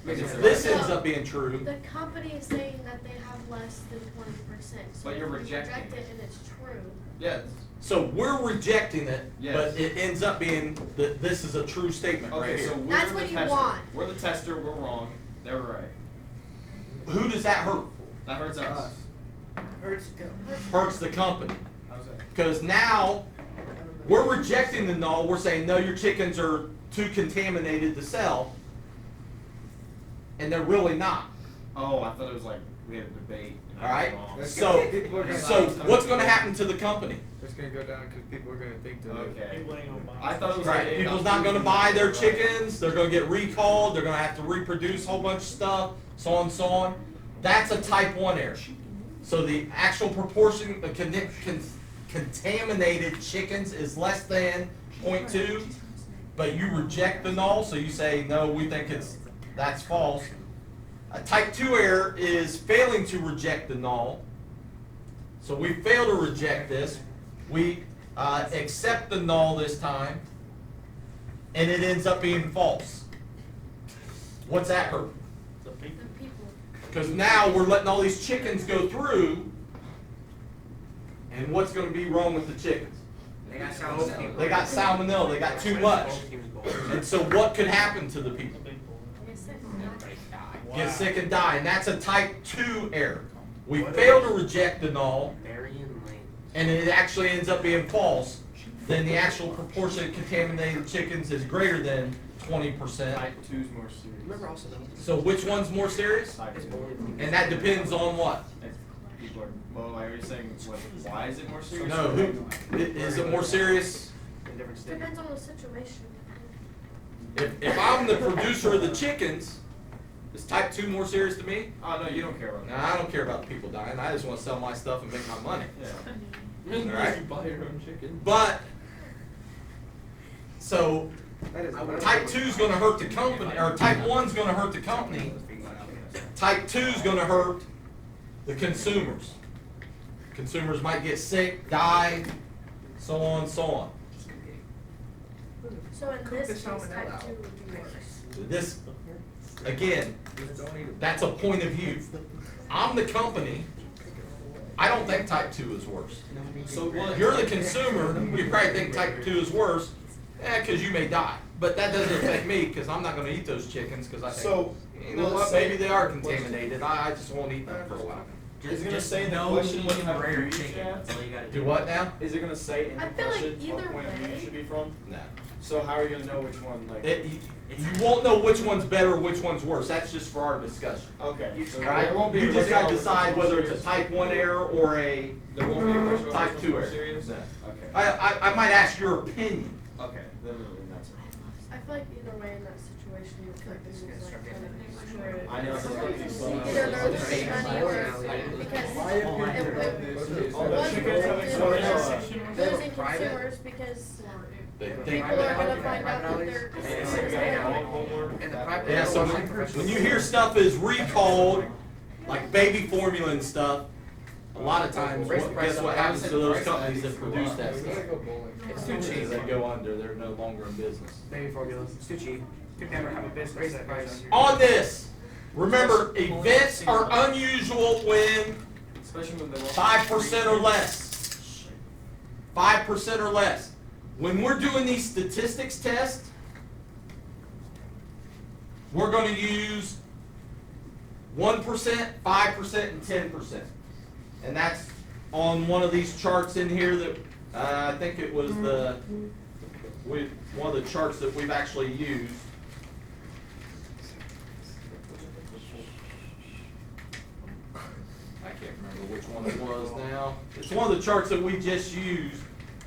This ends up being true. The company is saying that they have less than 20%. So But you're if we rejecting reject it. it and it's true. Yes. So we're rejecting it, Yes. but it ends up being that this is a true statement right Okay, here. so we're That's the what you tester. want. We're the tester, we're wrong, they're right. Who does that hurt? That hurts us. Hurts the company. How's that? Because now we're rejecting the null. We're saying, no, your chickens are too contaminated to sell. And they're really not. Oh, I thought it was like, we had a debate. And All I was right? wrong. So what's going to happen to the company? It's gonna go down because people are gonna think that. Okay. People ain't gonna buy I thought it was Right, like. people's not gonna buy their chickens, they're gonna get recalled, they're gonna have to reproduce a whole bunch of stuff, so on and so on. That's a type 1 error. So the actual proportion of contaminated chickens is less than 0.2, but you reject the null, so you say, no, we think that's false. A type 2 error is failing to reject the null. So we fail to reject this. We accept the null this time, and it ends up being false. What's that hurt? The people. The people. Because now we're letting all these chickens go through, and what's going to be wrong with the chickens? They got salmonella. They got salmonella, they got too much. And so what could happen to the people? The people. Yes, it- Wow. Get sick and die, and that's a type 2 error. We fail to reject the null, and it actually ends up being false. Then the actual proportion of contaminated chickens is greater than 20%. Type 2's more serious. Remember also though. So which one's more serious? Type 2. And that depends on what? If people are, well, are you saying, why is it more serious? No, is it more serious? In different states. Depends on the situation. If I'm the producer of the chickens, is type 2 more serious to me? Oh, no, you don't care about that. Nah, I don't care about the people dying. I just want to sell my stuff and make my money. Yeah. Alright. You buy your own chicken. But, so, That is. type 2 is going to hurt the company, or type 1 is going to hurt the company. Type 2 is going to hurt the consumers. Consumers might get sick, die, so on, so on. So in this case, type 2 would be worse. This, again, that's a point of view. I'm the company. I don't think type 2 is worse. So what? You're the consumer, you probably think type 2 is worse, because you may die. But that doesn't affect me, because I'm not gonna eat those chickens, because I think, So, you know what, maybe they are contaminated, I just won't eat them for a while. Is it gonna say in the no question what medium type rare of food you chicken. have? That's all you gotta Do what now? Is it gonna say in the I feel like question what either point of view way- you should be from? No. So how are you gonna know which one, like? You won't know which one's better or which one's worse, that's just for our discussion. Okay. So Right? there won't be. You a just gotta question decide which whether one's it's a more type 1 error or a serious. There won't be a question about type which 2 one's more error. serious? No. Okay. I might ask your opinion. Okay, then that's it. I feel like either way in that situation, your company is like kind of screwed. I know, it's like these Either they're losing money or because All the chickens have losing consumers because They think people are gonna find out that they're And the private. Yeah, so when you hear stuff is recalled, like baby formula and stuff, a lot of times, guess what happens to those companies that produce that stuff? It's too cheap. They go under, they're no longer in business. Baby formula. It's too cheap. Could never have a business Raise that the goes price. under. On this, remember, events are unusual when Especially when they want. 5% or less. 5% or less. When we're doing these statistics tests, we're going to use 1%, 5%, and 10%. And that's on one of these charts in here that, I think it was one of the charts that we've actually used. I can't remember which one it was now. It's one of the charts that we just used,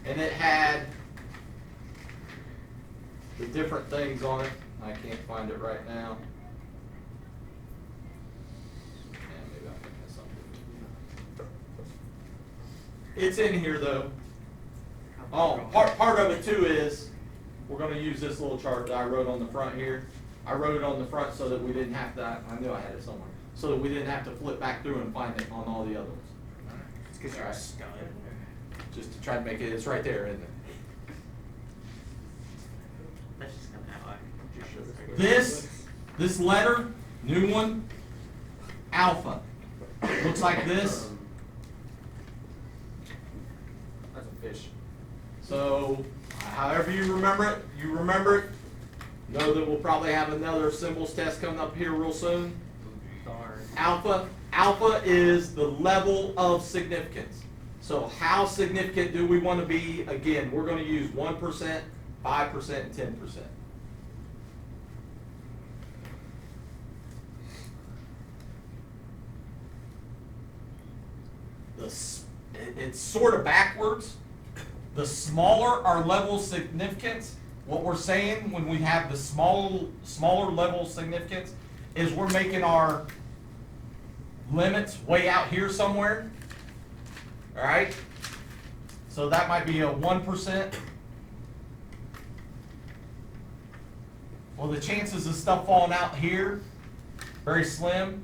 and it had the different things on it. I can't find it right now. And maybe I can miss something. It's in here though. Oh, part of it too is, we're gonna use this little chart that I wrote on the front here. I wrote it on the front so that we didn't have to, I knew I had it somewhere, so that we didn't have to flip back through and find it on all the other ones. It's because you're a stud. Just to try to make it, it's right there, isn't it? That's just not how I. This letter, new one, alpha, looks like this. That's a fish. So, however you remember it, know that we'll probably have another symbols test coming up here real soon. Alpha is the level of significance. So how significant do we want to be? Again, we're going to use 1%, 5%, and 10%. It's sort of backwards. The smaller our level of significance, what we're saying when we have the smaller level of significance is we're making our limits way out here somewhere. All right? So that might be a 1%. Well, the chances of stuff falling out here, very slim.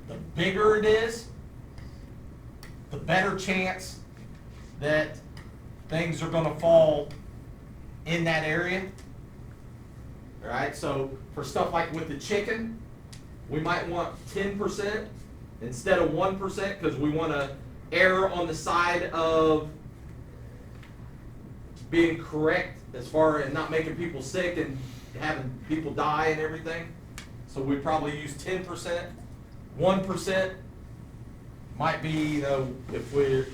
The bigger it is, the better chance that things are going to fall in that area. All right, so for stuff like with the chicken, we might want 10% instead of 1% because we want to err on the side of being correct as far as not making people sick and having people die and everything. So we probably use 10%. 1% might be, you know, if we're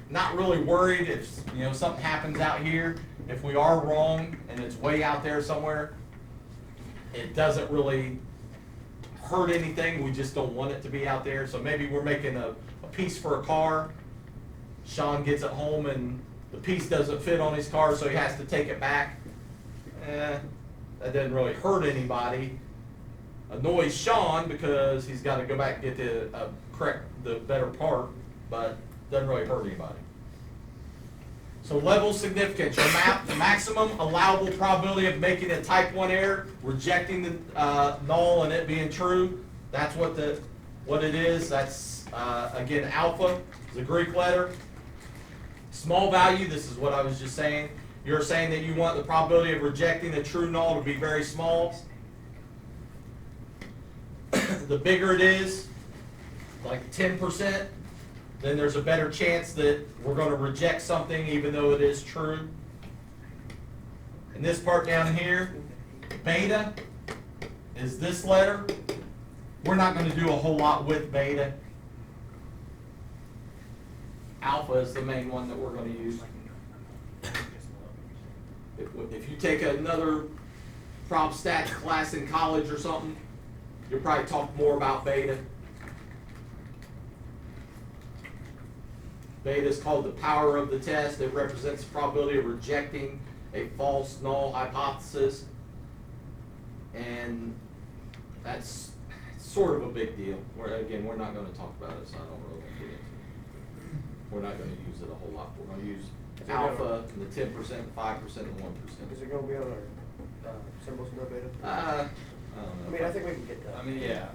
not really worried if, you know, something happens out here, if we are wrong and it's way out there somewhere, it doesn't really hurt anything, we just don't want it to be out there. So maybe we're making a piece for a car, Sean gets it home and the piece doesn't fit on his car so he has to take it back. That doesn't really hurt anybody. Annoys Sean because he's got to go back and get the better part, but doesn't really hurt anybody. So level significance, your maximum allowable probability of making a type 1 error, rejecting the null and it being true. That's what it is. That's again, alpha is a Greek letter. Small value, this is what I was just saying. You're saying that you want the probability of rejecting a true null to be very small. The bigger it is, like 10%, then there's a better chance that we're going to reject something even though it is true. And this part down here, beta, is this letter. We're not going to do a whole lot with beta. Alpha is the main one that we're going to use. If you take another prob stats class in college or something, you'll probably talk more about beta. Beta is called the power of the test. It represents the probability of rejecting a false null hypothesis. And that's sort of a big deal. Again, we're not going to talk about it, so I don't really want to get into it. We're not going to use it a whole lot. We're going to use alpha and the 10%, 5%, and 1%. Is it going to be on our symbols no beta? I don't know. I mean, I think we can get that. I mean, yeah,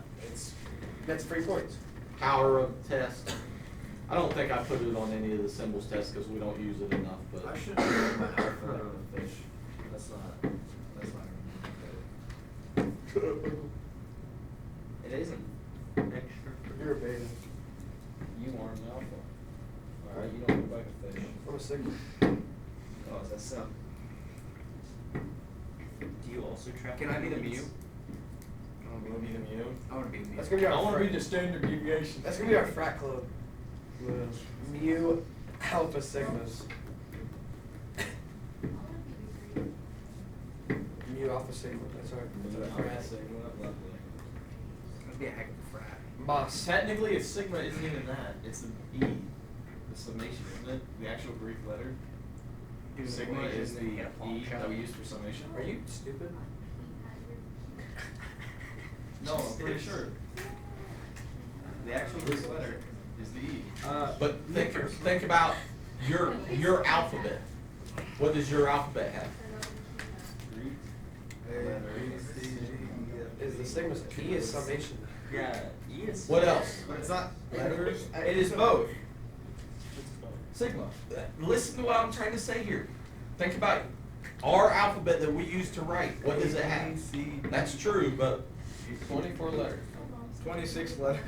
That's 3 points. Power of test. I don't think I put it on any of the symbols tests because we don't use it enough. But I should know my alpha on a fish. That's not good. It isn't. You're a beta. You are an alpha. Alright, you don't look like a fish. I'm a sigma. Oh, is that so? Do you also track? Can I be the limits? mu? You want to be the mu? I want to be the mu. That's gonna be our I want to be frat- the standard deviation. That's gonna be our frat club. Mu alpha sigmas. Mu alpha sigma. That's our frat. Must be a heck of a frat. Moss. Technically, a sigma isn't even that. It's a B, the summation, isn't it? The actual Greek letter. Sigma is the E that we use for summation. Are you stupid? No, I'm pretty sure. The actual Greek letter is the E. But think about your alphabet. What does your alphabet have? Is the sigma's E is summation? Yeah, E is. What else? But it's not letters. It is both. Sigma. Listen to what I'm trying to say here. Think about our alphabet that we use to write. What does it have? That's true, but 24 letters. 26 letters.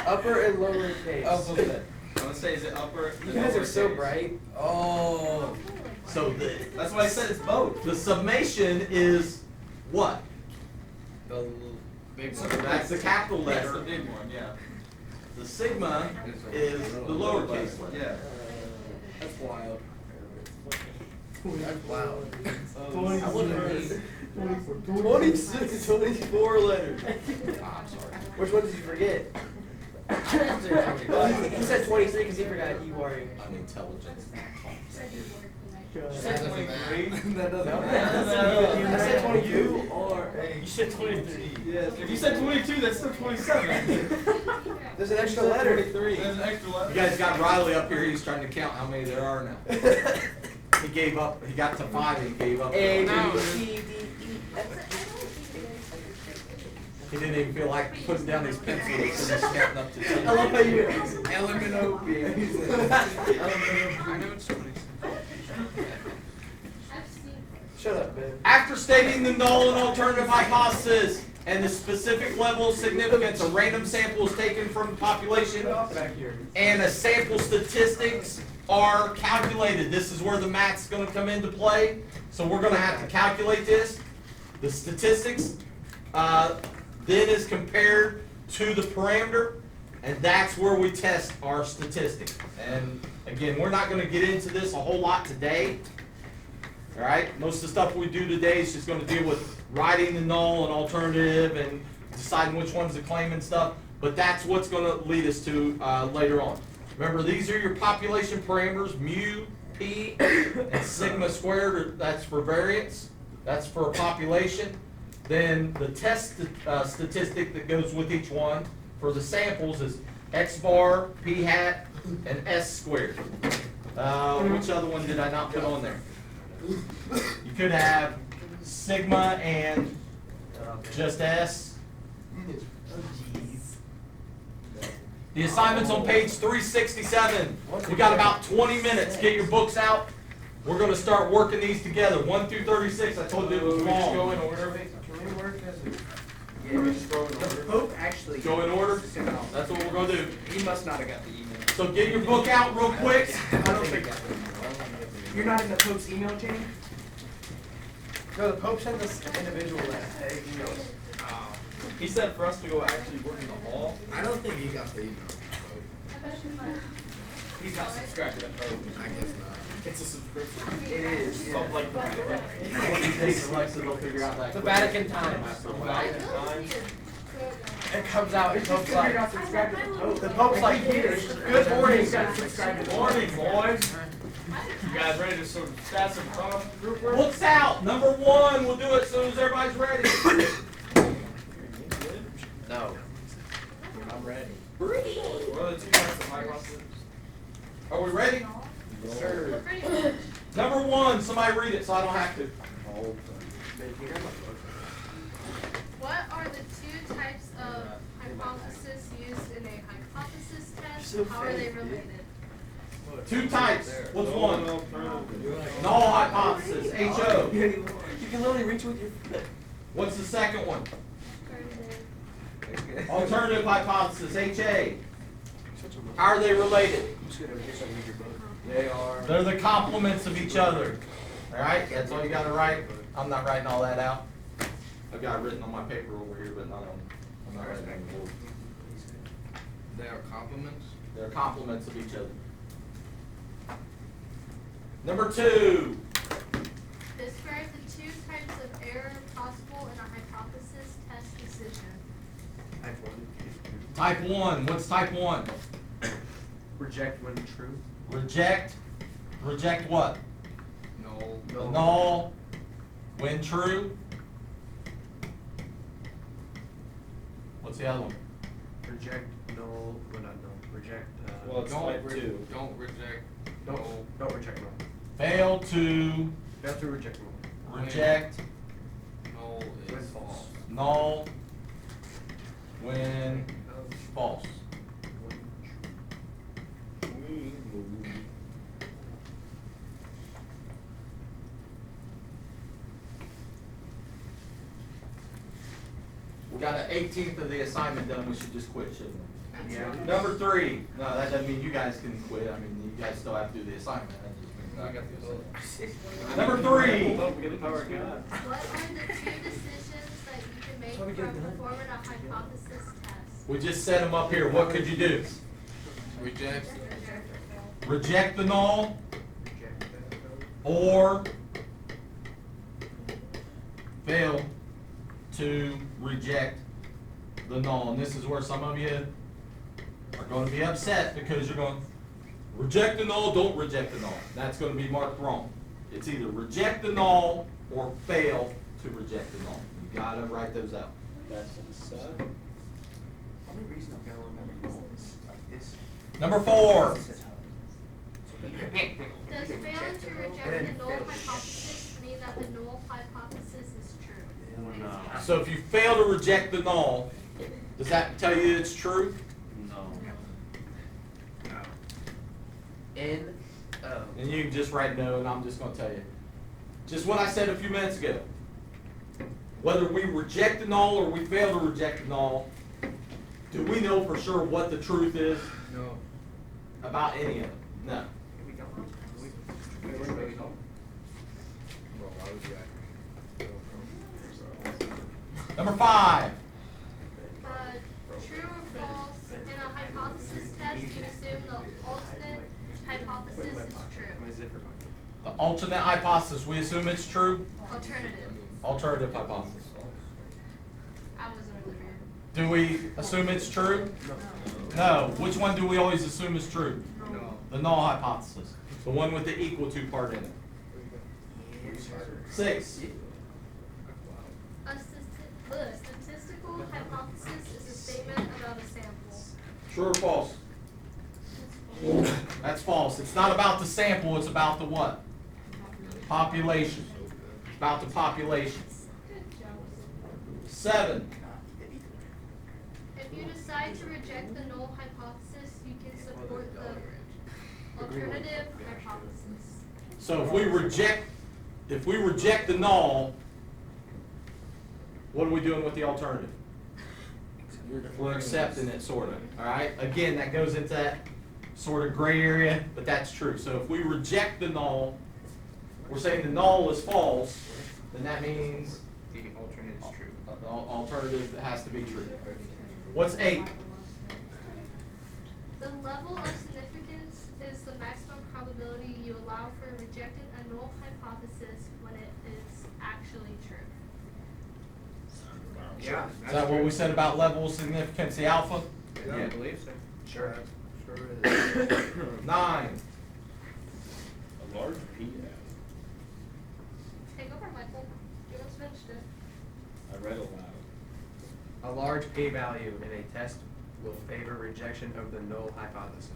Upper and lower case. alphabet. I want to say, is it upper? You guys are so bright. Oh. So That's why I said it's both. the summation is what? The big So one. That's the capital That's letter. the big one, yeah. The sigma is the lowercase letter. Yeah. That's wild. That's loud. I wouldn't read. 26, 24 letters. Which one did you forget? He said 23 because he forgot E-wording. I'm intelligent. You That said doesn't 23? matter. That doesn't No. matter. I said 22. You are You said 23. Yes. If you said 22, that's still 27. There's an extra letter. There's an extra letter. You guys got Riley up here. He's trying to count how many there are now. He gave up. He got to 5 and he gave up. A, No. B, C, D, E, F. He didn't even feel like putting down his pencil. So he's counting up to 10. I love how you. L-M-N-O-P. I know it's 26. Shut up, man. After stating the null and alternative hypothesis and the specific level of significance, a random sample is taken from the population Back here. and a sample statistics are calculated. This is where the math's going to come into play. So we're going to have to calculate this. The statistics then is compared to the parameter, and that's where we test our statistics. And again, we're not going to get into this a whole lot today. All right, most of the stuff we do today is just going to deal with writing the null and alternative and deciding which one's the claim and stuff. But that's what's going to lead us to later on. Remember, these are your population parameters: mu, p, and sigma squared. That's for variance. That's for a population. Then the test statistic that goes with each one for the samples is x bar, p hat, and s squared. Which other one did I not put on there? You could have sigma and just s. The assignment's on page 367. We got about 20 minutes. Get your books out. We're going to start working these together. 1 through 36. I told you it was We just go long. in order. Can we work as a... Yeah, We just go in the order. Pope actually. Go in order? sent out- That's what we're going to do. He must not have got the email. So get your book out real quick. I don't think you're not in the Pope's email chain. No, the Pope sent us individual emails. He said for us to go actually work in the hall. I don't think he got the email. He's not subscribed to the Pope. I guess not. It's a subscription. It is. Yeah. Something like One of these days, Alexa, they'll figure out that. The quick. Vatican Times. It comes out. It's It just Pope's because you're like. not subscribed to the Pope. The Pope's like, good morning. He's got to subscribe to the Morning, boys. You guys ready to sort of stats some group work? Books out. Number 1. We'll do it as soon as everybody's ready. No. I'm ready. What are the 2 types of hypothesis? Are we ready? Sure. Number 1. Somebody read it so I don't have to. What are the 2 types of hypothesis used in a hypothesis test? So How are they fake, dude. related? 2 types. What's one? Null hypothesis. HO. You can literally reach with your foot. What's the second one? Alternative hypothesis. HA. How are they related? They are. They're the complements of each other. All right, that's all you got to write. I'm not writing all that out. I've got it written on my paper over here, but not on. I'm not writing it on the board. They are compliments. They're complements of each other. Number 2. Describe the 2 types of error possible in a hypothesis test decision. Type 1. What's type 1? Reject when true. Reject. Reject what? null. The null, when true. What's the other one? Reject null, well not null, reject, Well, it's type two. Don't reject null. don't reject null. Fail to Fail to reject null. reject Null When is false. null when false. We got an 18th of the assignment done, we should just quit, shouldn't we? Yeah. Number 3, no, that doesn't mean you guys can quit, I mean, you guys still have to do the assignment. That just means I got to do it. Number 3, Don't forget the power of God. What are the 2 decisions that you can make from performing a hypothesis test? we just set them up here, what could you do? Reject. Reject the null, Reject that. or fail to reject the null. And this is where some of you are going to be upset because you're going, reject the null, don't reject the null. That's going to be marked wrong. It's either reject the null or fail to reject the null. You got to write those out. That's inside. Only reason I'm gonna remember numbers like this. Number 4. Does failing to reject the null hypothesis mean that the null hypothesis is true? So if you fail to reject the null, does that tell you it's true? N O. And you can just write no, and I'm just going to tell you. Just what I said a few minutes ago. Whether we reject the null or we fail to reject the null, do we know for sure what the truth is No. about any of it? No. Here we go. Well, why would you Number 5. True or false, in a hypothesis test, you assume the alternate hypothesis is true. The alternate hypothesis, we assume it's true. Alternative. Alternative hypothesis. I wasn't really here. Do we assume it's true? No. Which one do we always assume is true? No. The null hypothesis. The one with the equal to part in it. 6. A statistical hypothesis is a statement about a sample. True or false? That's false. It's not about the sample, it's about the what? Population. It's about the population. 7. If you decide to reject the null hypothesis, you can support the alternative hypothesis. So if we reject the null, what are we doing with the alternative? We're accepting it, sort of. All right. Again, that goes into that sort of gray area, but that's true. So if we reject the null, we're saying the null is false, then that means The alternate is true. the alternative has to be true. What's 8? The level of significance is the maximum probability you allow for rejecting a null hypothesis when it is actually true. Yeah. Is that what we said about level of significance, the alpha? I believe so. Sure. 9. A large P value. Take over, Michael. You almost finished it. I read aloud. A large p-value in a test will favor rejection of the null hypothesis.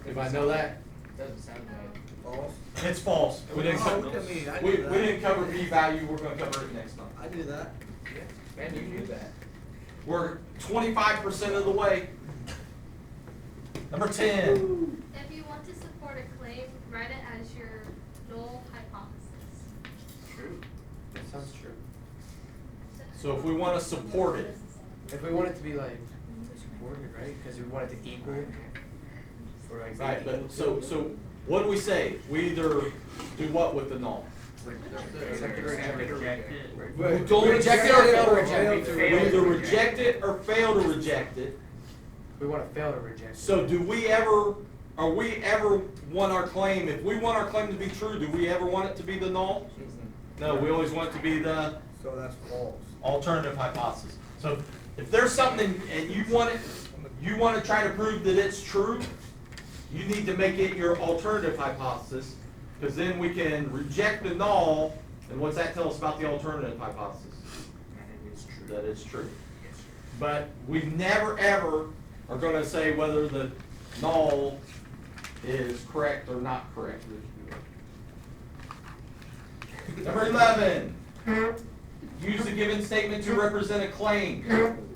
Anybody know that? Doesn't sound right. False. It's false. We didn't cover, I mean, I we knew that. didn't cover p-value, we're gonna cover it next time. I knew that. Man, you knew that. We're 25% of the way. Number 10. If you want to support a claim, write it as your null hypothesis. True. That sounds true. So if we wanna support it, If we want it to be like supported, right? Because we want it to equal. Or like right, but so what do we say? We either do what with the null? Accept it or reject it. We don't reject it or fail to reject it. Fail We to either reject reject it or fail to reject it. We want to fail to reject it. So do we ever want our claim, if we want our claim to be true, do we ever want it to be the null? No, we always want it to be the So that's false. alternative hypothesis. So if there's something and you want to try to prove that it's true, you need to make it your alternative hypothesis. Because then we can reject the null, and what's that tell us about the alternative hypothesis? And it is true. That it's true. Yes, sir. But we never ever are gonna say whether the null is correct or not correct. Number 11, use the given statement to represent a claim.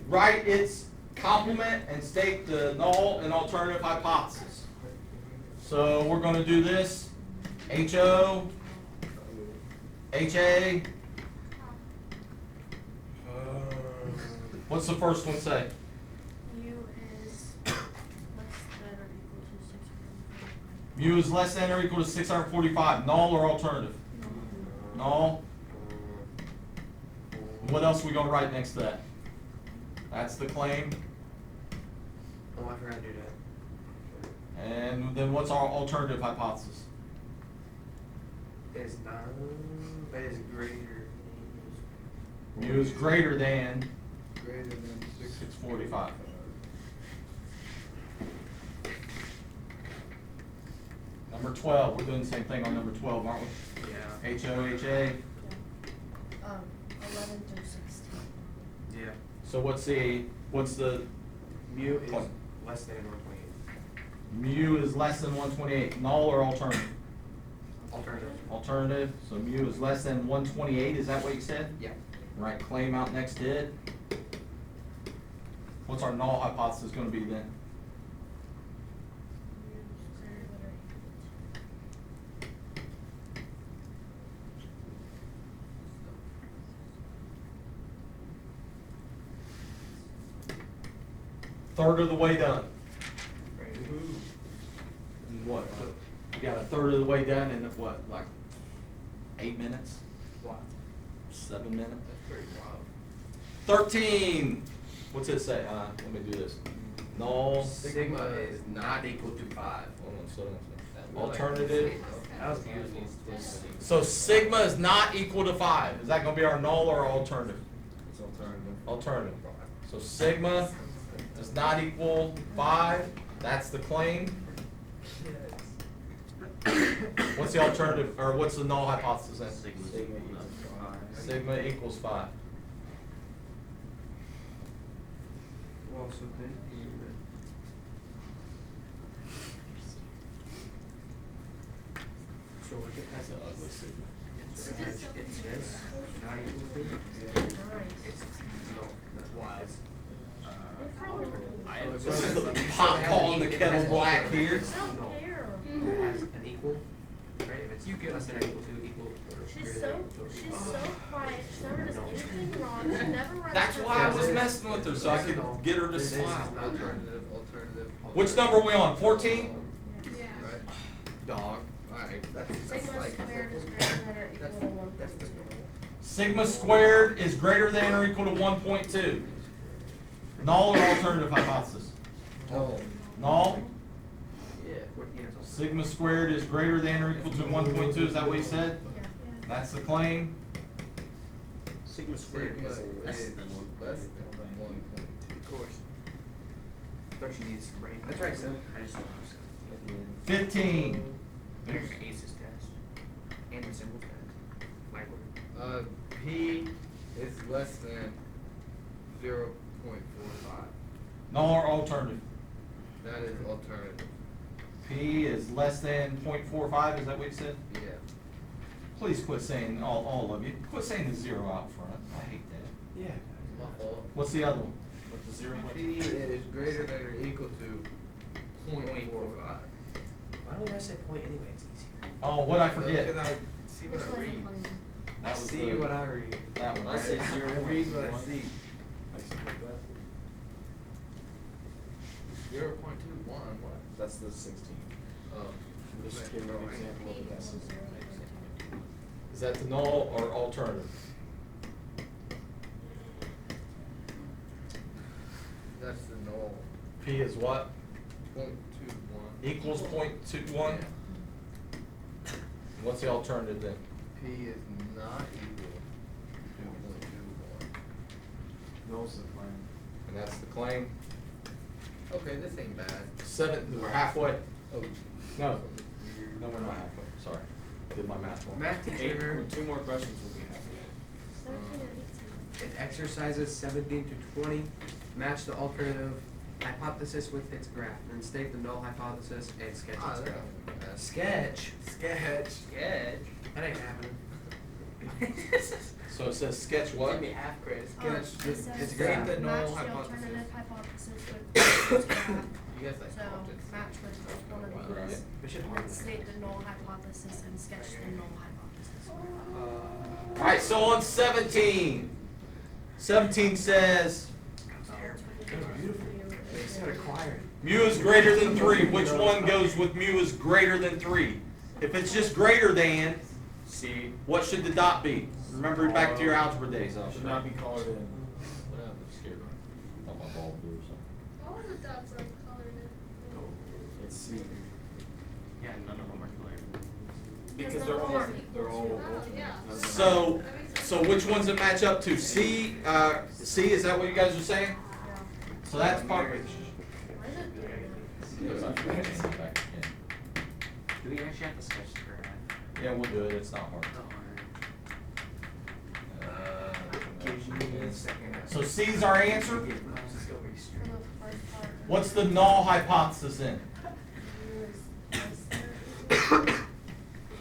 Write its complement and state the null and alternative hypothesis. So we're gonna do this, HO, HA. What's the first one say? U is Mu is less than or equal to 645. Null or alternative? Null. What else are we going to write next to that? That's the claim. Oh, I forgot to do that. And then what's our alternative hypothesis? It's not, but it's greater. Mu is greater than Greater than 645. Number 12, we're doing the same thing on number 12, aren't we? Yeah. HOHA. 11 through 16. Yeah. So what's the Mu is Point. less than 128. mu is less than 128? Null or alternative? Alternative. Alternative. So mu is less than 128. Is that what you said? Yeah. Right. Claim out next to it. What's our null hypothesis going to be then? Third of the way done. What? You got a third of the way done in what, like 8 minutes? What? 7 minutes? That's pretty wild. 13. What's it say? Let me do this. Null. Sigma is not equal to 5. Hold on, so alternative. That was beautiful. So sigma is not equal to 5. Is that going to be our null or our alternative? It's alternative. Alternative. So sigma does not equal 5. That's the claim. What's the alternative, or what's the null hypothesis then? Sigma equals 5. Well, so then. So look at That's an ugly sigma. It's this, not equal to. It's, no, that's why it's. This is the pot calling the kettle black here. No, it has an equal, right, if it's less than or equal to equal. or She's greater so than or equal to. quiet. She never does anything wrong. She never runs. That's her why I was mouth. messing with her, so I could get her to This is smile. not Alternative. Which number are we on? 14? Yeah. Right? Dog. Alright, that's Sigma like. squared is greater than or equal to 1. That's the. Sigma squared is greater than or equal to 1.2. Null or alternative hypothesis? Oh. Null. Yeah, what, yeah, it's also. Sigma squared is greater than or equal to 1.2. Is that what you said? Yeah. That's the claim. Sigma squared Sigma is is less less than than 1.2. Of course. Thought you needed some brain. That's right, son. I just don't know. 15. There's an ACEs test. And the symbol test. Like what? P is less than 0.45. Null or alternative? That is alternative. P is less than 0.45. Is that what you said? Yeah. Please quit saying, all of you, quit saying the zero out front. I hate that. Yeah. My fault. What's the other one? With the 0. P is greater than or equal to 0.45. Why don't I say point anyway? It's easier. Oh, what'd I forget? Can I see what I read? That was See the- what I read. That one. I say 0. Read what I see. Like something like that. 0.21. What? That's the 16. Oh. I'm just giving you an example of the guesses. Is that the null or alternative? That's the null. P is what? 0.21. Equals 0.21? Yeah. What's the alternative then? P is not equal to 0.21. Null's the claim. And that's the claim. Okay, this ain't bad. 7, we're halfway. Oh. No. No, we're not halfway, sorry. did my math wrong. Math teacher, With 2 more questions, we'll be happy. 17 and 18. it exercises 17 to 20. Match the alternative hypothesis with its graph, and state the null hypothesis and sketch its graph. Sketch. Sketch. That ain't happening. So it says sketch what? Give me half credit. It Sketch. says it's State graph. the match null the hypothesis. alternative hypothesis with its graph. You guys like So optics. match with one of Right. these. We should And harden state the null hypothesis and sketch the null hypothesis. Alright, so on 17. 17 says It's got a choir. mu is greater than 3. Which one goes with mu is greater than 3? If it's just greater than, C. what should the dot be? Remember back to your algebra days. Should not be colored in. All of the dots are colored in. It's C. Yeah, none of them are clear. Because none they're of all, them are they're all. equal to- Oh, yeah. So, so which ones it match up to? C, C, is that what you guys are saying? So that's part. Why is it? Do we actually have to sketch the graph? Yeah, we'll do it, it's not hard. So C's our answer? For the first part. What's the null hypothesis in?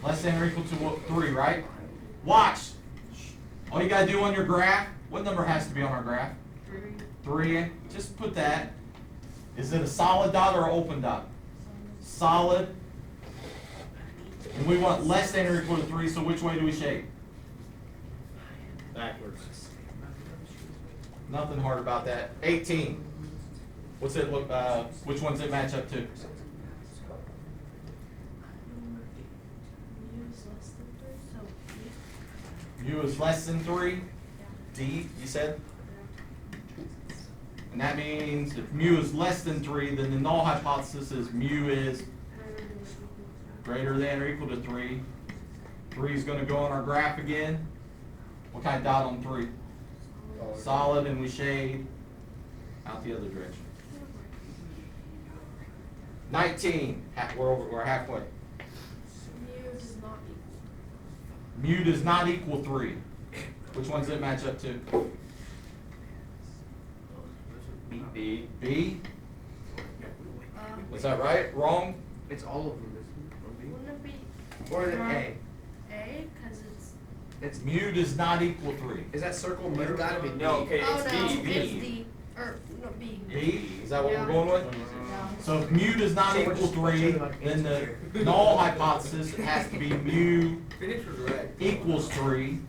Less than or equal to what, 3, right? Watch. All you gotta do on your graph, what number has to be on our graph? 3. Just put that. Is it a solid dot or an open dot? Solid. And we want less than or equal to 3, so which way do we shape? Backwards. Nothing hard about that. 18. What's it look, which one's it match up to? Mu is less than 3, so D. U is less than 3. Yeah. D, you said? And that means if mu is less than 3, then the null hypothesis is mu is greater than or equal to 3. 3 is going to go on our graph again. What kind of dot on 3? Solid, and we shade out the other direction. 19. We're halfway. Mu does not equal. Mu does not equal 3. Which ones does it match up to? B. B? Is that right? Wrong? It's all of them, Wouldn't it be or is it A? A? Because it's. It's Mu does not equal 3. Is that circle It's middle? gotta be D. No, okay, Oh it's no, B. it's B. D. Or, no, B. B? Is that what Yeah. we're going with? Yeah. So if mu does not So we're equal just 3, like then the answer. null hypothesis has to be mu Finish was right. equals 3.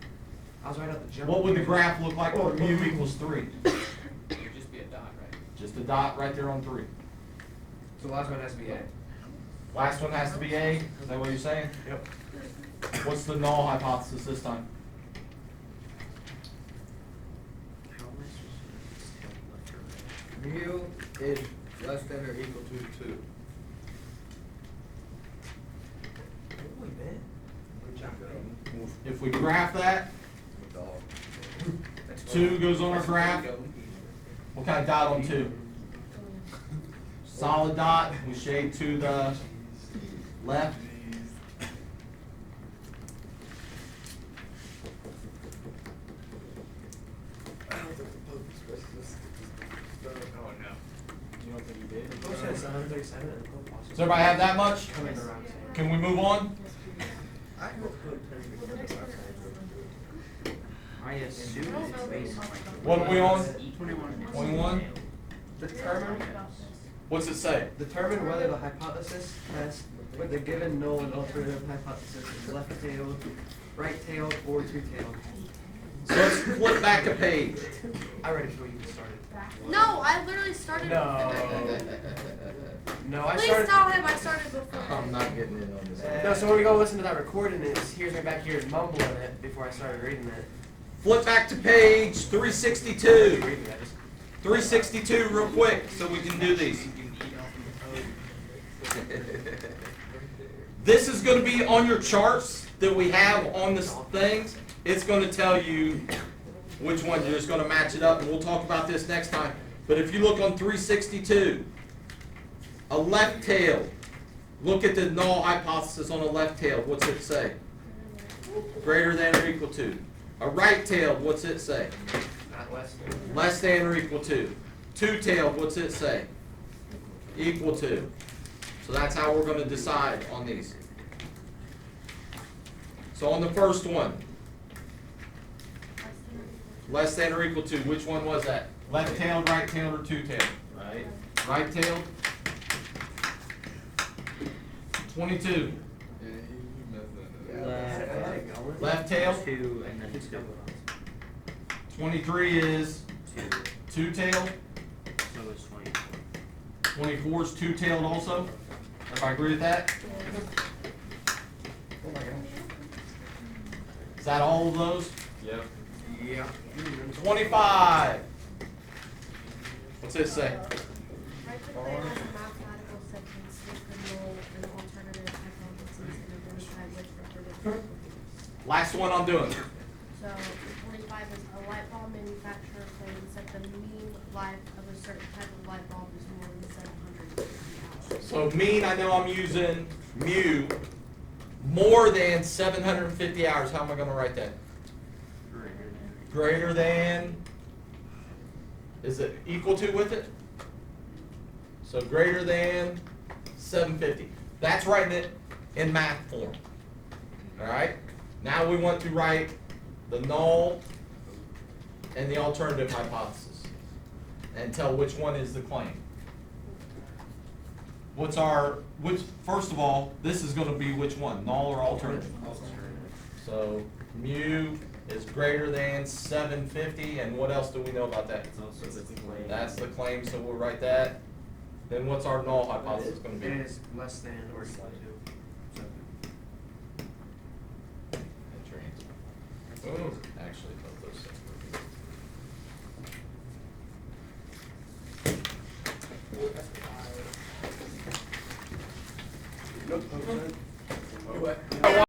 I was right at the jump. What would the graph look like where mu equals 3? It would just be a dot, right? Just a dot right there on 3. So the last one has to be A. Last one has to be A. Is that what you're saying? Yep. What's the null hypothesis this time? Mu is less than or equal to 2. If we graph that, 2 goes on our graph. What kind of dot on 2? Solid dot. We shade to the left. You don't think you did? Does everybody have that much? Coming around. Can we move on? I assume it's based on like. What are we on? 21. 21? Determine, What's it say? determine whether the hypothesis test with the given null and alternative hypothesis is left-tailed, right-tailed, or two-tailed. So let's flip back a page. I read it before you started. No, I literally started. No, I Please started. tell him I started before. I'm not getting in on this. No, so when we go listen to that recording, it hears me back here mumbling it before I started reading it. Flip back to page 362. Reading it, just 362 real quick so we can do these. This is going to be on your charts that we have on the things. It's going to tell you which one. You're just going to match it up, and we'll talk about this next time. But if you look on 362, a left tail. Look at the null hypothesis on a left tail. What's it say? greater than or equal to. A right-tailed, what's it say? Not less than. Less than or equal to. Two-tailed, what's it say? Equal to. So that's how we're gonna decide on these. So on the first one, less than or equal to, which one was that? Left-tailed, right-tailed, or two-tailed? Right. Right-tailed? 22. Yeah, he messed that up. Left tail? 2 and then 2. 23 is 2. two-tailed. So it's 20. 24 is two-tailed also. Everybody agree with that? Oh my gosh. Is that all of those? Yep. Yeah. 25. What's it say? Write the claim as a mathematical sentence with the null and alternative hypotheses and identify which represent. Last one I'm doing. So 25 is a light bulb manufacturer claims that the mean life of a certain type of light bulb is more than 750 hours. So mean, I know I'm using mu, more than 750 hours. How am I going to write that? Greater than, is it equal to with it? So greater than 750. That's writing it in math form. All right? Now we want to write the null and the alternative hypothesis and tell which one is the claim. First of all, this is going to be which one, null or alternative? So mu is greater than 750, and what else do we know about that? That's the claim, so we'll write that. Then what's our null hypothesis going to It be? is less than or equal to. Oh, actually, both those things were good.